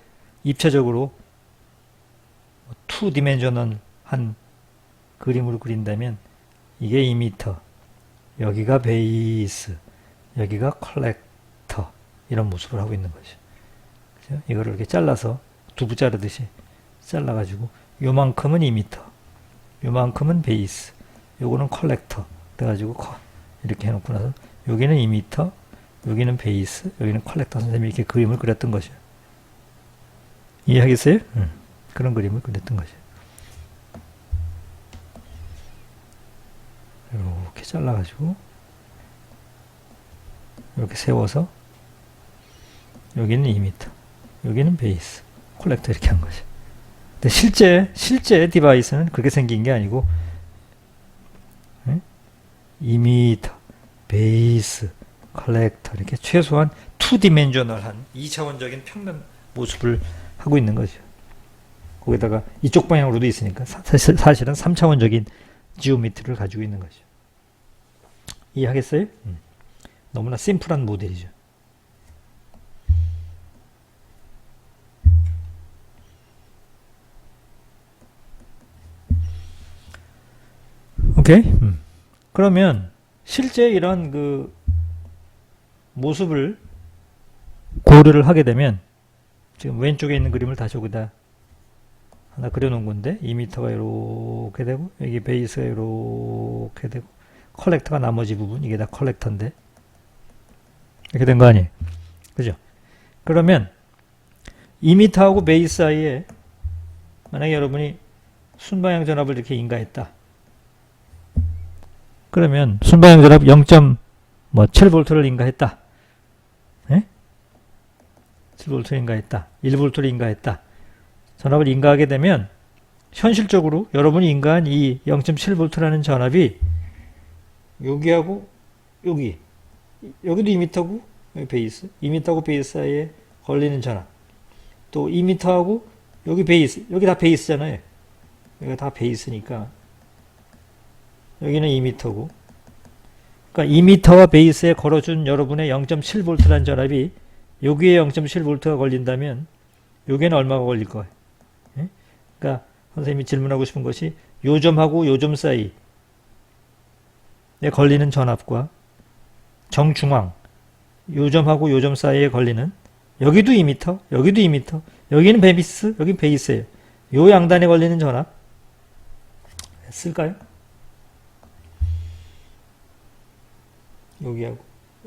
입체적으로 2디멘셔널한 그림으로 그린다면 이게 이미터, 여기가 베이스, 여기가 컬렉터 이런 모습을 하고 있는 거죠. 그죠? 이거를 이렇게 잘라서 두부 자르듯이 잘라가지고 요만큼은 이미터, 요만큼은 베이스, 요거는 컬렉터 그래가지고 이렇게 해놓고 나서 여기는 이미터, 여기는 베이스, 여기는 컬렉터 선생님이 이렇게 그림을 그렸던 거죠. 이해하겠어요? 그런 그림을 그렸던 거죠. 이렇게 잘라가지고 이렇게 세워서 여기는 이미터, 여기는 베이스, 컬렉터 이렇게 한 거죠. 근데 실제 디바이스는 그렇게 생긴 게 아니고 이미터, 베이스, 컬렉터 이렇게 최소한 2디멘셔널한 2차원적인 평면 모습을 하고 있는 거죠. 거기다가 이쪽 방향으로도 있으니까 사실은 3차원적인 지오메트리를 가지고 있는 거죠. 이해하겠어요? 너무나 심플한 모델이죠. 오케이? 그러면 실제 이런 그 모습을 고려를 하게 되면 지금 왼쪽에 있는 그림을 다시 여기다 하나 그려놓은 건데 이미터가 이렇게 되고 여기 베이스가 이렇게 되고 컬렉터가 나머지 부분 이게 다 컬렉터인데 이렇게 된 거 아니에요? 그죠? 그러면 이미터하고 베이스 사이에 만약에 여러분이 순방향 전압을 이렇게 인가했다. 그러면 순방향 전압 0.7V를 인가했다. 예? 7V를 인가했다. 1V를 인가했다. 전압을 인가하게 되면 현실적으로 여러분이 인가한 이 0.7V라는 전압이 여기하고 여기도 2m고 여기 베이스 2m하고 베이스 사이에 걸리는 전압 또 2m하고 여기 베이스 여기 다 베이스잖아요. 여기가 다 베이스니까 여기는 2m고 그러니까 2m와 베이스에 걸어준 여러분의 0.7V라는 전압이 여기에 0.7V가 걸린다면 여기에는 얼마가 걸릴 거예요? 그러니까 선생님이 질문하고 싶은 것이 요 점하고 요 점 사이에 걸리는 전압과 정중앙, 요 점하고 요 점 사이에 걸리는 여기도 2m, 여기도 2m, 여기는 베이스, 여기는 베이스예요. 요 양단에 걸리는 전압 쓸까요? 여기하고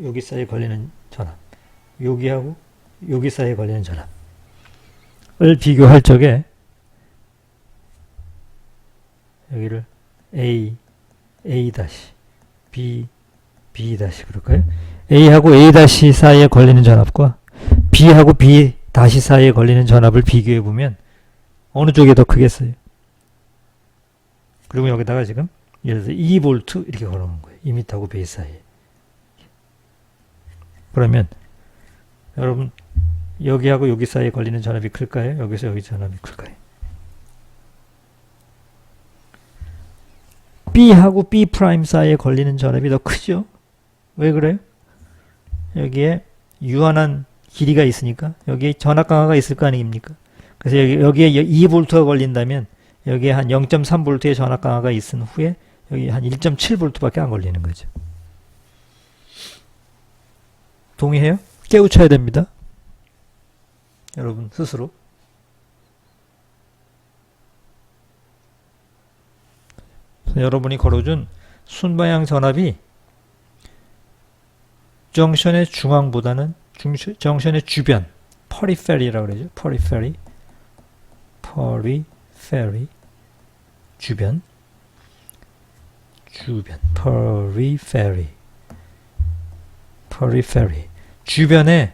여기 사이에 걸리는 전압, 여기하고 여기 사이에 걸리는 전압을 비교할 적에 여기를 A, A 다시, B, B 다시 그럴까요? A하고 A 다시 사이에 걸리는 전압과 B하고 B 다시 사이에 걸리는 전압을 비교해 보면 어느 쪽이 더 크겠어요? 그리고 여기다가 지금 예를 들어서 2V 이렇게 걸어놓은 거예요. 2m하고 베이스 사이에. 그러면 여러분 여기하고 여기 사이에 걸리는 전압이 클까요? 여기서 여기 전압이 클까요? B하고 B 프라임 사이에 걸리는 전압이 더 크죠? 왜 그래요? 여기에 유한한 길이가 있으니까 여기에 전압 강화가 있을 거 아닙니까? 그래서 여기에 2V가 걸린다면 여기에 한 0.3V의 전압 강화가 있은 후에 여기 한 1.7V밖에 안 걸리는 거죠. 동의해요? 깨우쳐야 됩니다. 여러분 스스로. 여러분이 걸어준 순방향 전압이 정션의 중앙보다는 정션의 주변, 퍼리페리라고 그러죠. 퍼리페리, 주변, 퍼리페리, 주변에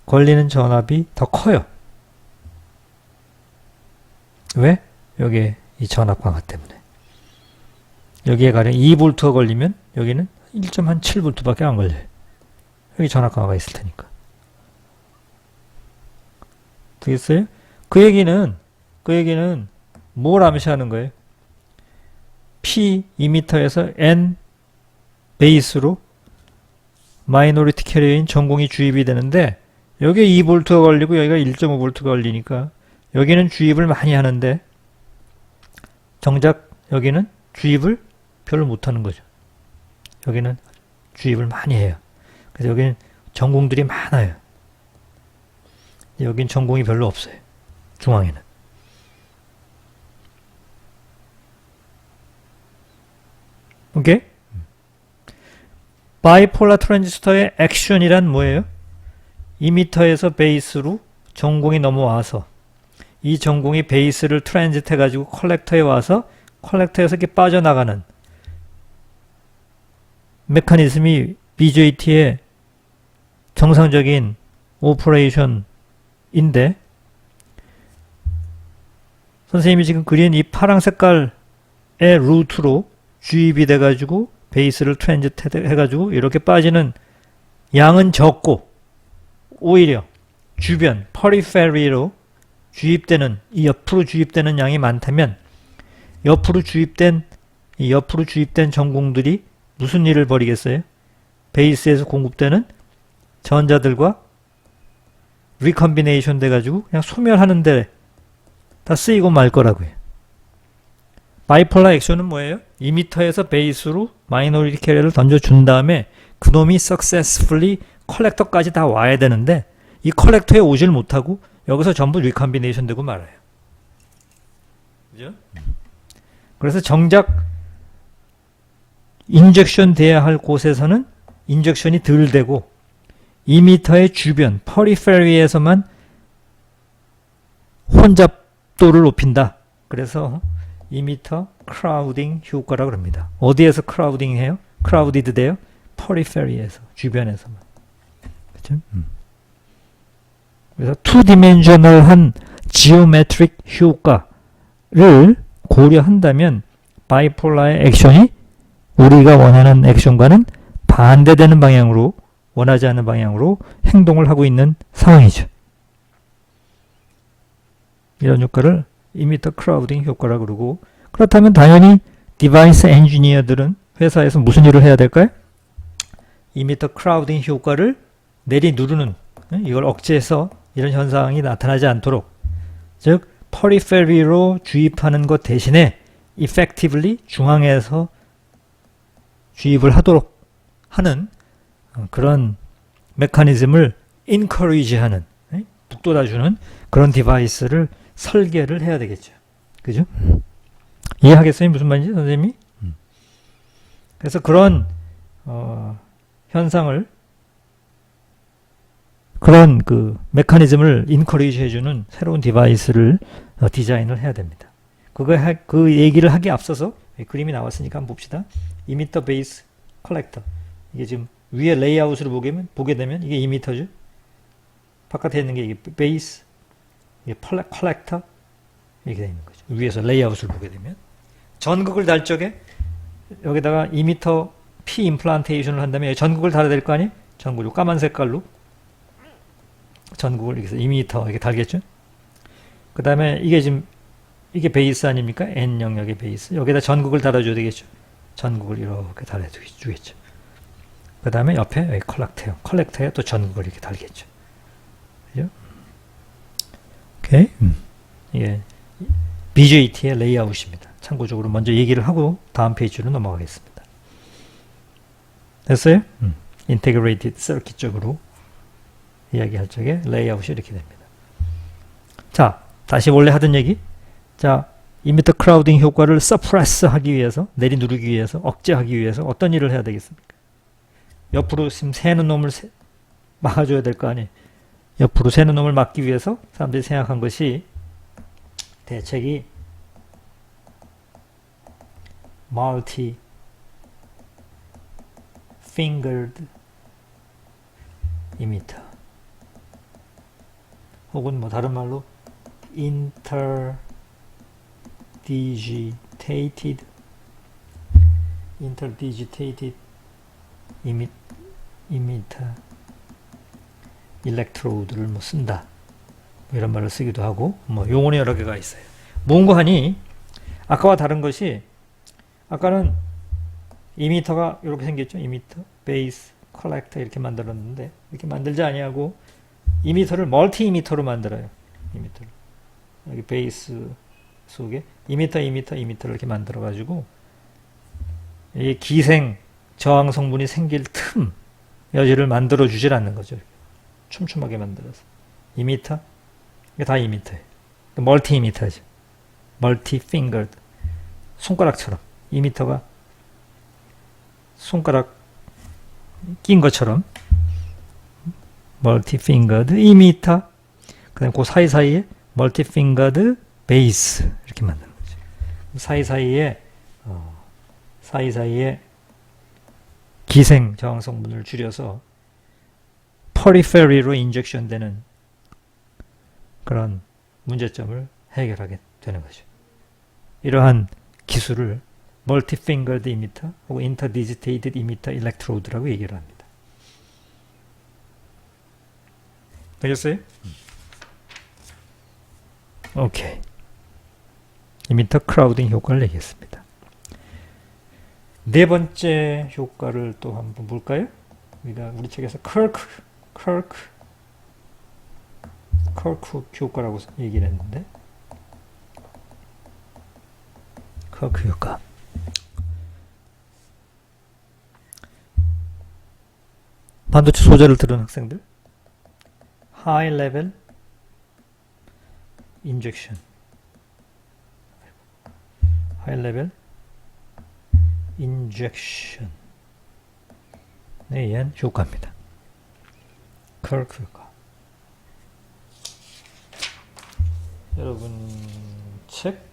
걸리는 전압이 더 커요. 왜? 여기에 이 전압 강화 때문에. 여기에 가령 2V가 걸리면 여기는 1.7V밖에 안 걸려요. 여기 전압 강화가 있을 테니까. 되겠어요? 그 얘기는 뭘 암시하는 거예요? P 2m에서 N 베이스로 마이너리티 캐리어인 전공이 주입이 되는데 여기에 2V가 걸리고 여기가 1.5V가 걸리니까 여기는 주입을 많이 하는데 정작 여기는 주입을 별로 못하는 거죠. 여기는 주입을 많이 해요. 그래서 여기는 전공들이 많아요. 여긴 전공이 별로 없어요. 중앙에는. 오케이? 바이폴라 트랜지스터의 액션이란 뭐예요? 2m에서 베이스로 전공이 넘어와서 이 전공이 베이스를 트랜지트 해가지고 컬렉터에 와서 컬렉터에서 이렇게 빠져나가는 메커니즘이 BJT의 정상적인 오퍼레이션인데 선생님이 지금 그린 이 파란 색깔의 루트로 주입이 돼가지고 베이스를 트랜지트 해가지고 이렇게 빠지는 양은 적고 오히려 주변 퍼리페리로 주입되는 이 옆으로 주입되는 양이 많다면 옆으로 주입된 전공들이 무슨 일을 벌이겠어요? 베이스에서 공급되는 전자들과 리컨비네이션 돼가지고 그냥 소멸하는데 다 쓰이고 말 거라고요. 바이폴라 액션은 뭐예요? 2m에서 베이스로 마이너리티 캐리어를 던져준 다음에 그놈이 successfully 컬렉터까지 다 와야 되는데 이 컬렉터에 오질 못하고 여기서 전부 리컨비네이션 되고 말아요. 그죠? 그래서 정작 인젝션 돼야 할 곳에서는 인젝션이 덜 되고 2m의 주변 퍼리페리에서만 혼잡도를 높인다. 그래서 2m 크라우딩 효과라고 합니다. 어디에서 크라우딩 해요? 크라우디드 돼요? 퍼리페리에서, 주변에서만. 그렇죠? 그래서 투디멘셔널한 지오메트릭 효과를 고려한다면 바이폴라의 액션이 우리가 원하는 액션과는 반대되는 방향으로, 원하지 않는 방향으로 행동을 하고 있는 상황이죠. 이런 효과를 2m 크라우딩 효과라고 그러고, 그렇다면 당연히 디바이스 엔지니어들은 회사에서 무슨 일을 해야 될까요? 2m 크라우딩 효과를 내리누르는, 이걸 억제해서 이런 현상이 나타나지 않도록, 즉 periphery로 주입하는 것 대신에 effectively 중앙에서 주입을 하도록 하는 그런 메커니즘을 encourage하는, 북돋아주는 그런 디바이스를 설계를 해야 되겠죠. 그죠? 이해하겠어요? 무슨 말인지 선생님이? 그래서 그런 현상을, 그런 그 메커니즘을 인커리지 해주는 새로운 디바이스를 디자인을 해야 됩니다. 그 얘기를 하기에 앞서서 그림이 나왔으니까 한번 봅시다. 이미터 베이스 컬렉터. 이게 지금 위에 레이아웃으로 보게 되면 이게 이미터죠. 바깥에 있는 게 이게 베이스, 이게 컬렉터 이렇게 되어 있는 거죠. 위에서 레이아웃을 보게 되면 전극을 달 적에 여기다가 이미터 P 임플란테이션을 한다면 전극을 달아야 될 거 아니에요? 전극을 까만 색깔로 전극을 이렇게 이미터 이렇게 달겠죠. 그 다음에 이게 지금 이게 베이스 아닙니까? N 영역의 베이스. 여기다 전극을 달아줘야 되겠죠. 전극을 이렇게 달아주겠죠. 그 다음에 옆에 컬렉터에 또 전극을 이렇게 달겠죠. 그죠? 오케이. 이게 BJT의 레이아웃입니다. 참고적으로 먼저 얘기를 하고 다음 페이지로 넘어가겠습니다. 됐어요? 인테그레이티드 서킷적으로 이야기할 적에 레이아웃이 이렇게 됩니다. 자, 다시 원래 하던 얘기. 자, 이미터 크라우딩 효과를 서프레스 하기 위해서, 내리누르기 위해서, 억제하기 위해서 어떤 일을 해야 되겠습니까? 옆으로 지금 새는 놈을 막아줘야 될 거 아니에요. 옆으로 새는 놈을 막기 위해서 사람들이 생각한 것이 대책이 multi-fingered emitter 혹은 뭐 다른 말로 interdigitated emitter 일렉트로드를 뭐 쓴다. 뭐 이런 말을 쓰기도 하고, 뭐 용어는 여러 개가 있어요. 뭔가 하니 아까와 다른 것이, 아까는 이미터가 이렇게 생겼죠. 이미터, 베이스, 컬렉터 이렇게 만들었는데 이렇게 만들지 아니하고 이미터를 멀티 이미터로 만들어요. 이미터를 여기 베이스 속에 이미터를 이렇게 만들어 가지고 이 기생 저항 성분이 생길 틈 여지를 만들어 주질 않는 거죠. 촘촘하게 만들어서 이미터, 이게 다 이미터예요. 멀티 이미터죠. 멀티 핑거드, 손가락처럼 이미터가 손가락 낀 것처럼 멀티 핑거드 이미터, 그다음 그 사이사이에 멀티 핑거드 베이스 이렇게 만드는 거죠. 사이사이에 기생 저항 성분을 줄여서 퍼리페리로 인젝션 되는 그런 문제점을 해결하게 되는 거죠. 이러한 기술을 멀티 핑거드 이미터 혹은 인터디지테이티드 이미터 일렉트로드라고 얘기를 합니다. 되겠어요? 오케이. 이미터 크라우딩 효과를 얘기했습니다. 네 번째 효과를 또 한번 볼까요? 우리 책에서 커크 효과라고 얘기를 했는데, 커크 효과. 반도체 소재를 들은 학생들, high level injection, high level injection에 의한 효과입니다. 커크 효과. 여러분 책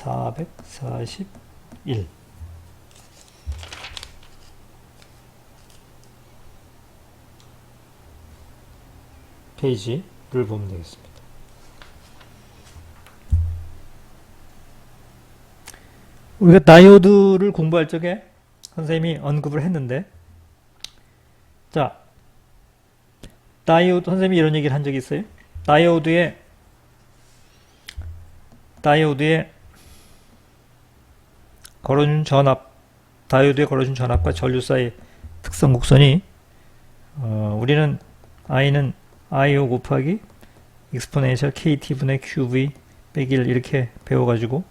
441 페이지를 보면 되겠습니다. 우리가 다이오드를 공부할 적에 선생님이 언급을 했는데, 자, 다이오드, 선생님이 이런 얘기를 한 적이 있어요. 다이오드의 걸어준 전압, 다이오드에 걸어준 전압과 전류 사이의 특성 곡선이 우리는 I는 IO 곱하기 익스포넨셜 KT분의 QV 빼기 1 이렇게 배워가지고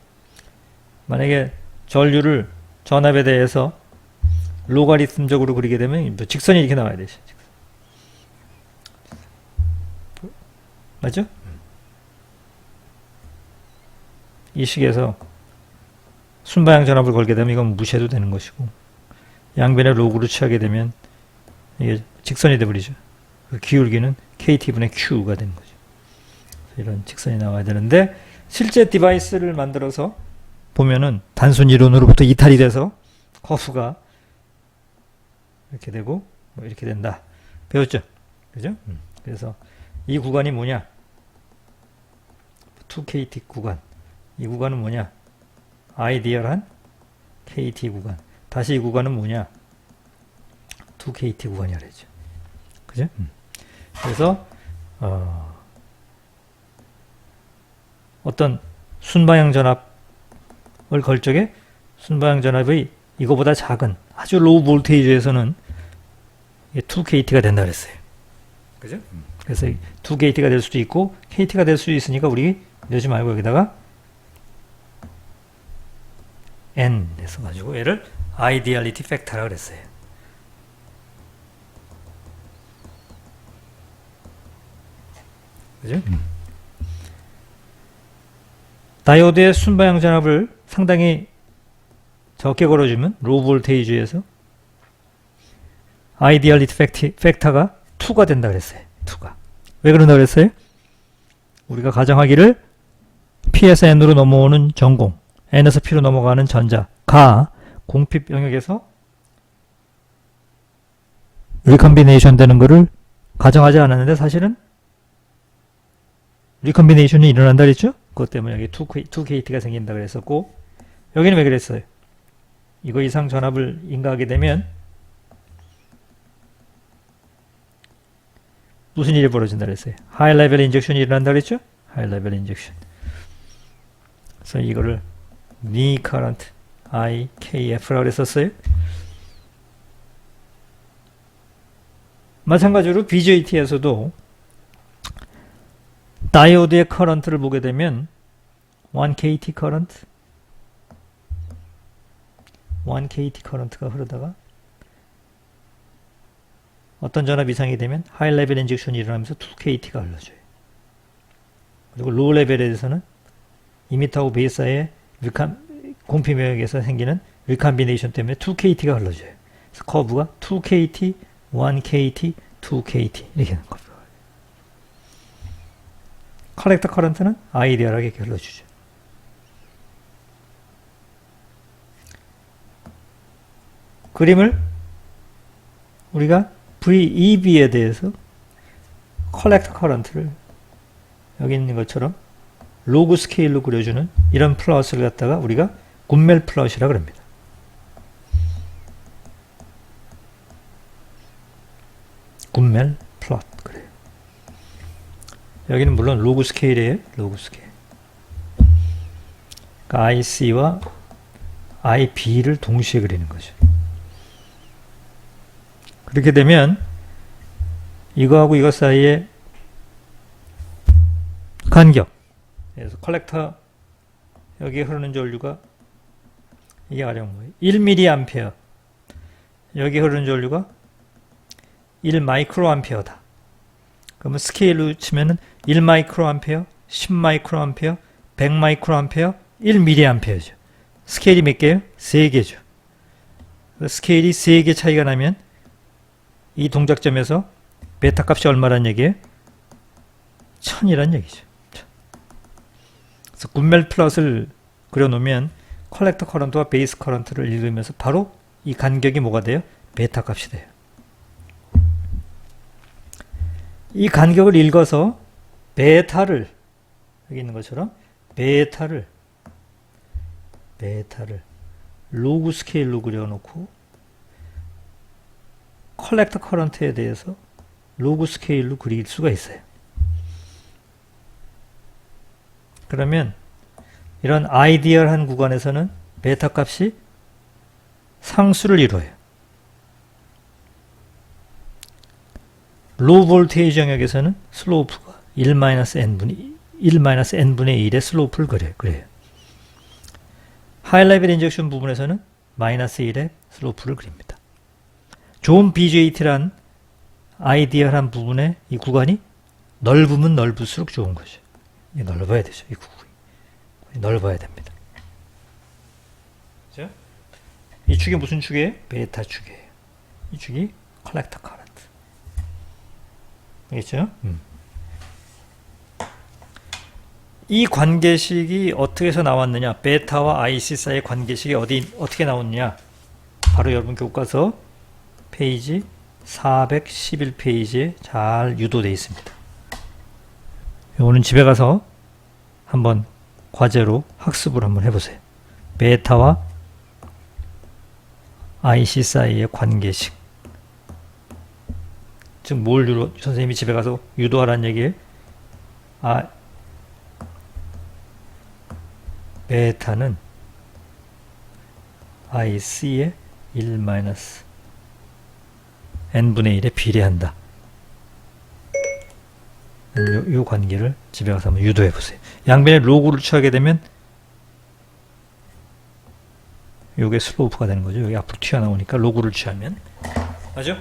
만약에 전류를 전압에 대해서 로가리즘적으로 그리게 되면 직선이 이렇게 나와야 되죠. 맞죠? 이 식에서 순방향 전압을 걸게 되면 이건 무시해도 되는 것이고 양변에 로그를 취하게 되면 이게 직선이 되버리죠. 그 기울기는 KT분의 Q가 되는 거죠. 이런 직선이 나와야 되는데 실제 디바이스를 만들어서 보면은 단순 이론으로부터 이탈이 돼서 커브가 이렇게 되고 뭐 이렇게 된다. 배웠죠? 그죠? 그래서 이 구간이 뭐냐? 2KT 구간. 이 구간은 뭐냐? 아이디얼한 KT 구간. 다시 이 구간은 뭐냐? 2KT 구간이라 했죠. 그죠? 그래서 어떤 순방향 전압을 걸 적에 순방향 전압의 이거보다 작은 아주 로우 볼테이지에서는 2KT가 된다 그랬어요. 그죠? 그래서 2KT가 될 수도 있고 KT가 될 수도 있으니까 우리 이러지 말고 여기다가 N 해서 가지고 얘를 아이디얼리티 팩터라 그랬어요. 그죠? 다이오드의 순방향 전압을 상당히 적게 걸어주면 로우 볼테이지에서 아이디얼리티 팩터가 2가 된다 그랬어요. 2가. 왜 그런다 그랬어요? 우리가 가정하기를 P에서 N으로 넘어오는 전공, N에서 P로 넘어가는 전자가 공핍 영역에서 리컨비네이션 되는 것을 가정하지 않았는데 사실은 리컨비네이션이 일어난다 그랬죠? 그것 때문에 여기 2KT가 생긴다 그랬었고 여기는 왜 그랬어요? 이거 이상 전압을 인가하게 되면 무슨 일이 벌어진다 그랬어요? 하이 레벨 인젝션이 일어난다 그랬죠? 하이 레벨 인젝션. 그래서 이거를 니 커런트 IKF라고 그랬었어요. 마찬가지로 BJT에서도 다이오드의 커런트를 보게 되면 1KT 커런트 1KT 커런트가 흐르다가 어떤 전압 이상이 되면 하이 레벨 인젝션이 일어나면서 2KT가 흘러줘요. 그리고 로우 레벨에서는 이미터하고 베이스 사이의 공핍 영역에서 생기는 리컨비네이션 때문에 2KT가 흘러줘요. 그래서 커브가 2KT, 1KT, 2KT 이렇게 되는 겁니다. 컬렉터 커런트는 아이디얼하게 이렇게 흘러주죠. 그림을 우리가 VEB에 대해서 컬렉터 커런트를 여기 있는 것처럼 로그 스케일로 그려주는 이런 플롯을 갖다가 우리가 굿멜 플롯이라고 합니다. 굿멜 플롯 그래요. 여기는 물론 로그 스케일이에요. 로그 스케일. 그러니까 IC와 IB를 동시에 그리는 거죠. 그렇게 되면 이거하고 이거 사이에 간격, 그래서 컬렉터 여기에 흐르는 전류가 이게 가령 뭐예요? 1mA 여기 흐르는 전류가 1마이크로암페어다. 그러면 스케일로 치면은 1마이크로암페어, 10마이크로암페어, 100마이크로암페어, 1mA죠. 스케일이 몇 개예요? 3개죠. 스케일이 3개 차이가 나면 이 동작점에서 베타 값이 얼마란 얘기예요? 1000이란 얘기죠. 그래서 굿멜 플롯을 그려놓으면 컬렉터 커런트와 베이스 커런트를 읽으면서 바로 이 간격이 뭐가 돼요? 베타 값이 돼요. 이 간격을 읽어서 베타를 여기 있는 것처럼 베타를 로그 스케일로 그려놓고 컬렉터 커런트에 대해서 로그 스케일로 그릴 수가 있어요. 그러면 이런 아이디얼한 구간에서는 베타 값이 상수를 이루어요. 로우 볼테이지 영역에서는 슬로프가 1-n분의 1의 슬로프를 그려요. 하이 레벨 인젝션 부분에서는 -1의 슬로프를 그립니다. 좋은 BJT란 아이디얼한 부분의 이 구간이 넓으면 넓을수록 좋은 거죠. 넓어야 되죠. 이 구간이 넓어야 됩니다. 그죠? 이 축이 무슨 축이에요? 베타 축이에요. 이 축이 컬렉터 커런트. 알겠죠? 이 관계식이 어떻게 해서 나왔느냐? 베타와 IC 사이의 관계식이 어떻게 나왔느냐? 바로 여러분 교과서 페이지 411페이지에 잘 유도되어 있습니다. 이거는 집에 가서 한번 과제로 학습을 한번 해보세요. 베타와 IC 사이의 관계식. 즉 뭘 선생님이 집에 가서 유도하라는 얘기예요? 베타는 IC의 1-n분의 1에 비례한다. 이 관계를 집에 가서 한번 유도해 보세요. 양변에 로그를 취하게 되면 이게 슬로프가 되는 거죠. 여기 앞으로 튀어나오니까 로그를 취하면. 맞죠?